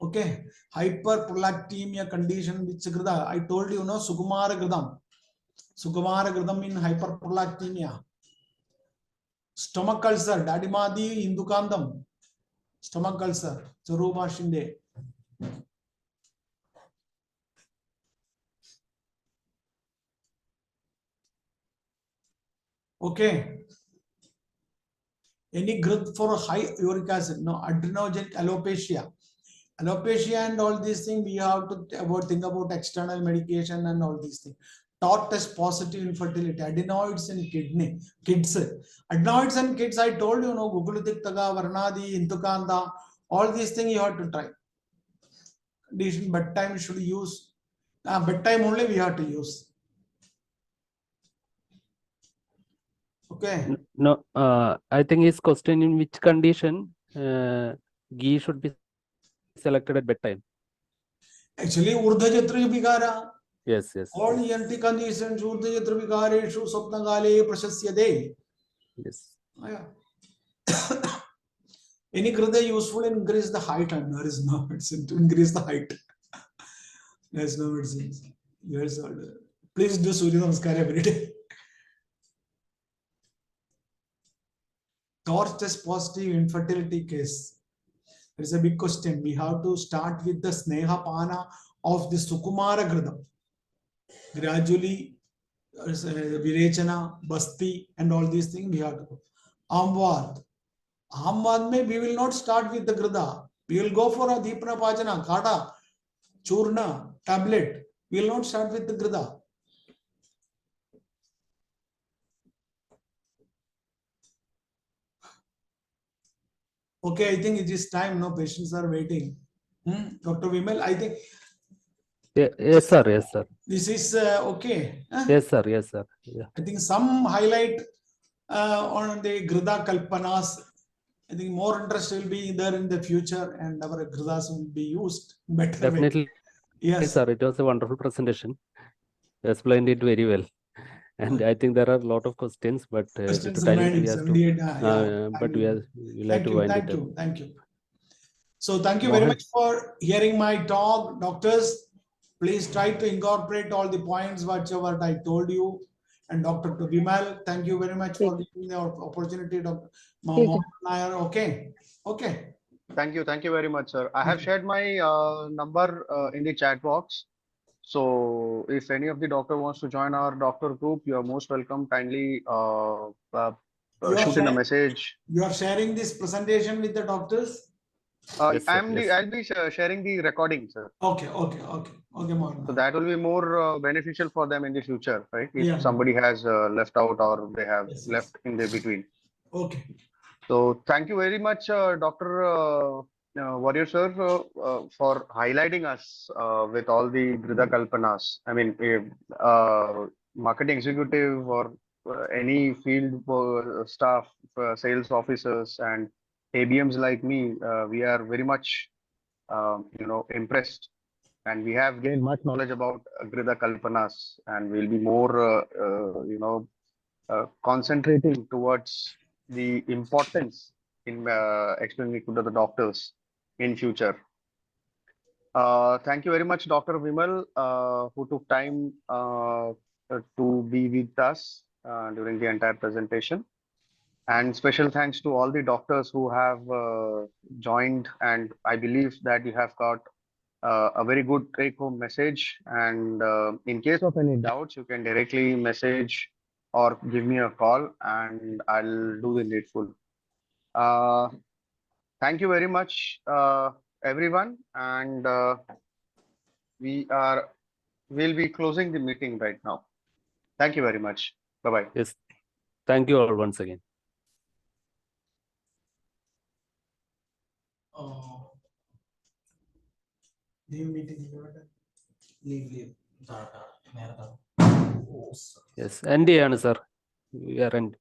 Okay, hyperprolactemia condition which Gritha, I told you, no, Sukumara Gridam. Sukumara Gridam in hyperprolactemia. Stomach ulcer, Dadimadi Indukandam. Stomach ulcer, Charuma Shinde. Okay. Any growth for high uric acid? No, adrenogenic alopecia. Alopecia and all these things, we have to think about external medication and all these things. Tau test positive infertility, adenoids in kidney, kids. Adenoids and kids, I told you, no, Gugulutiktaga, Varnadi, Intukanda, all these things you have to try. Condition bedtime you should use. Bedtime only we have to use. Okay. No, I think his question, in which condition ghee should be selected at bedtime? Actually, Urdhva Jatra Vigara. Yes, yes. All ENT conditions, Urdhva Jatra Vigareshu, Swapnagale, Prashasyade. Yes. Any gritha useful in increase the height, and there is no medicine to increase the height. There is no medicine. Yes, please do Surya Namaskar every day. Torch test positive infertility case. There is a big question. We have to start with the Sneha Pana of the Sukumara Gritha. Gradually, Virechana, Basti, and all these things we have to go. Amvad. Amvad mein we will not start with the Gritha. We will go for a Deepana Pajana, Kata, Churna, tablet. We will not start with the Gritha. Okay, I think it is time. No, patients are waiting. Dr. Vimal, I think. Yes, sir. Yes, sir. This is okay. Yes, sir. Yes, sir. Yeah. I think some highlight on the Gritha Kalpanas. I think more interest will be there in the future, and our Grithas will be used better. Definitely. Way. Yes, sir. It was a wonderful presentation. You explained it very well. And I think there are a lot of questions, but questions time remaining, we have but we will have to wind it up. Thank you. So thank you very much for hearing my talk, doctors. Please try to incorporate all the points whatever I told you. And Dr. Vimal, thank you very much for giving the opportunity, Dr. Mohan Nair. Okay. Okay. Thank you very much, sir. I have shared my number in the chat box. So if any of the doctor wants to join our doctor group, you are most welcome. Kindly shoot in a message. You are sharing this presentation with the doctors? Yes, I'll be sharing the recording, sir. Okay, Mohan. So that will be more beneficial for them in the future, right? If somebody has left out or they have left in the between. Okay. So thank you very much, Dr. Warrior sir, for highlighting us with all the Gritha Kalpanas. I mean, marketing executive or any field staff, sales officers and ABMs like me, we are very much, impressed, and we have gained much knowledge about Gritha Kalpanas, and we'll be more, concentrating towards the importance in explaining it to the doctors in future. Thank you very much, Dr. Vimal, who took time to be with us during the entire presentation. And special thanks to all the doctors who have joined, and I believe that you have got a very good take-home message. And in case of any doubts, you can directly message or give me a call, and I'll do the needful. Thank you very much, everyone, and we'll be closing the meeting right now. Thank you very much. Bye-bye. Yes. Thank you all once again. Leave meeting. Leave. Yes, ND, sir. We are end.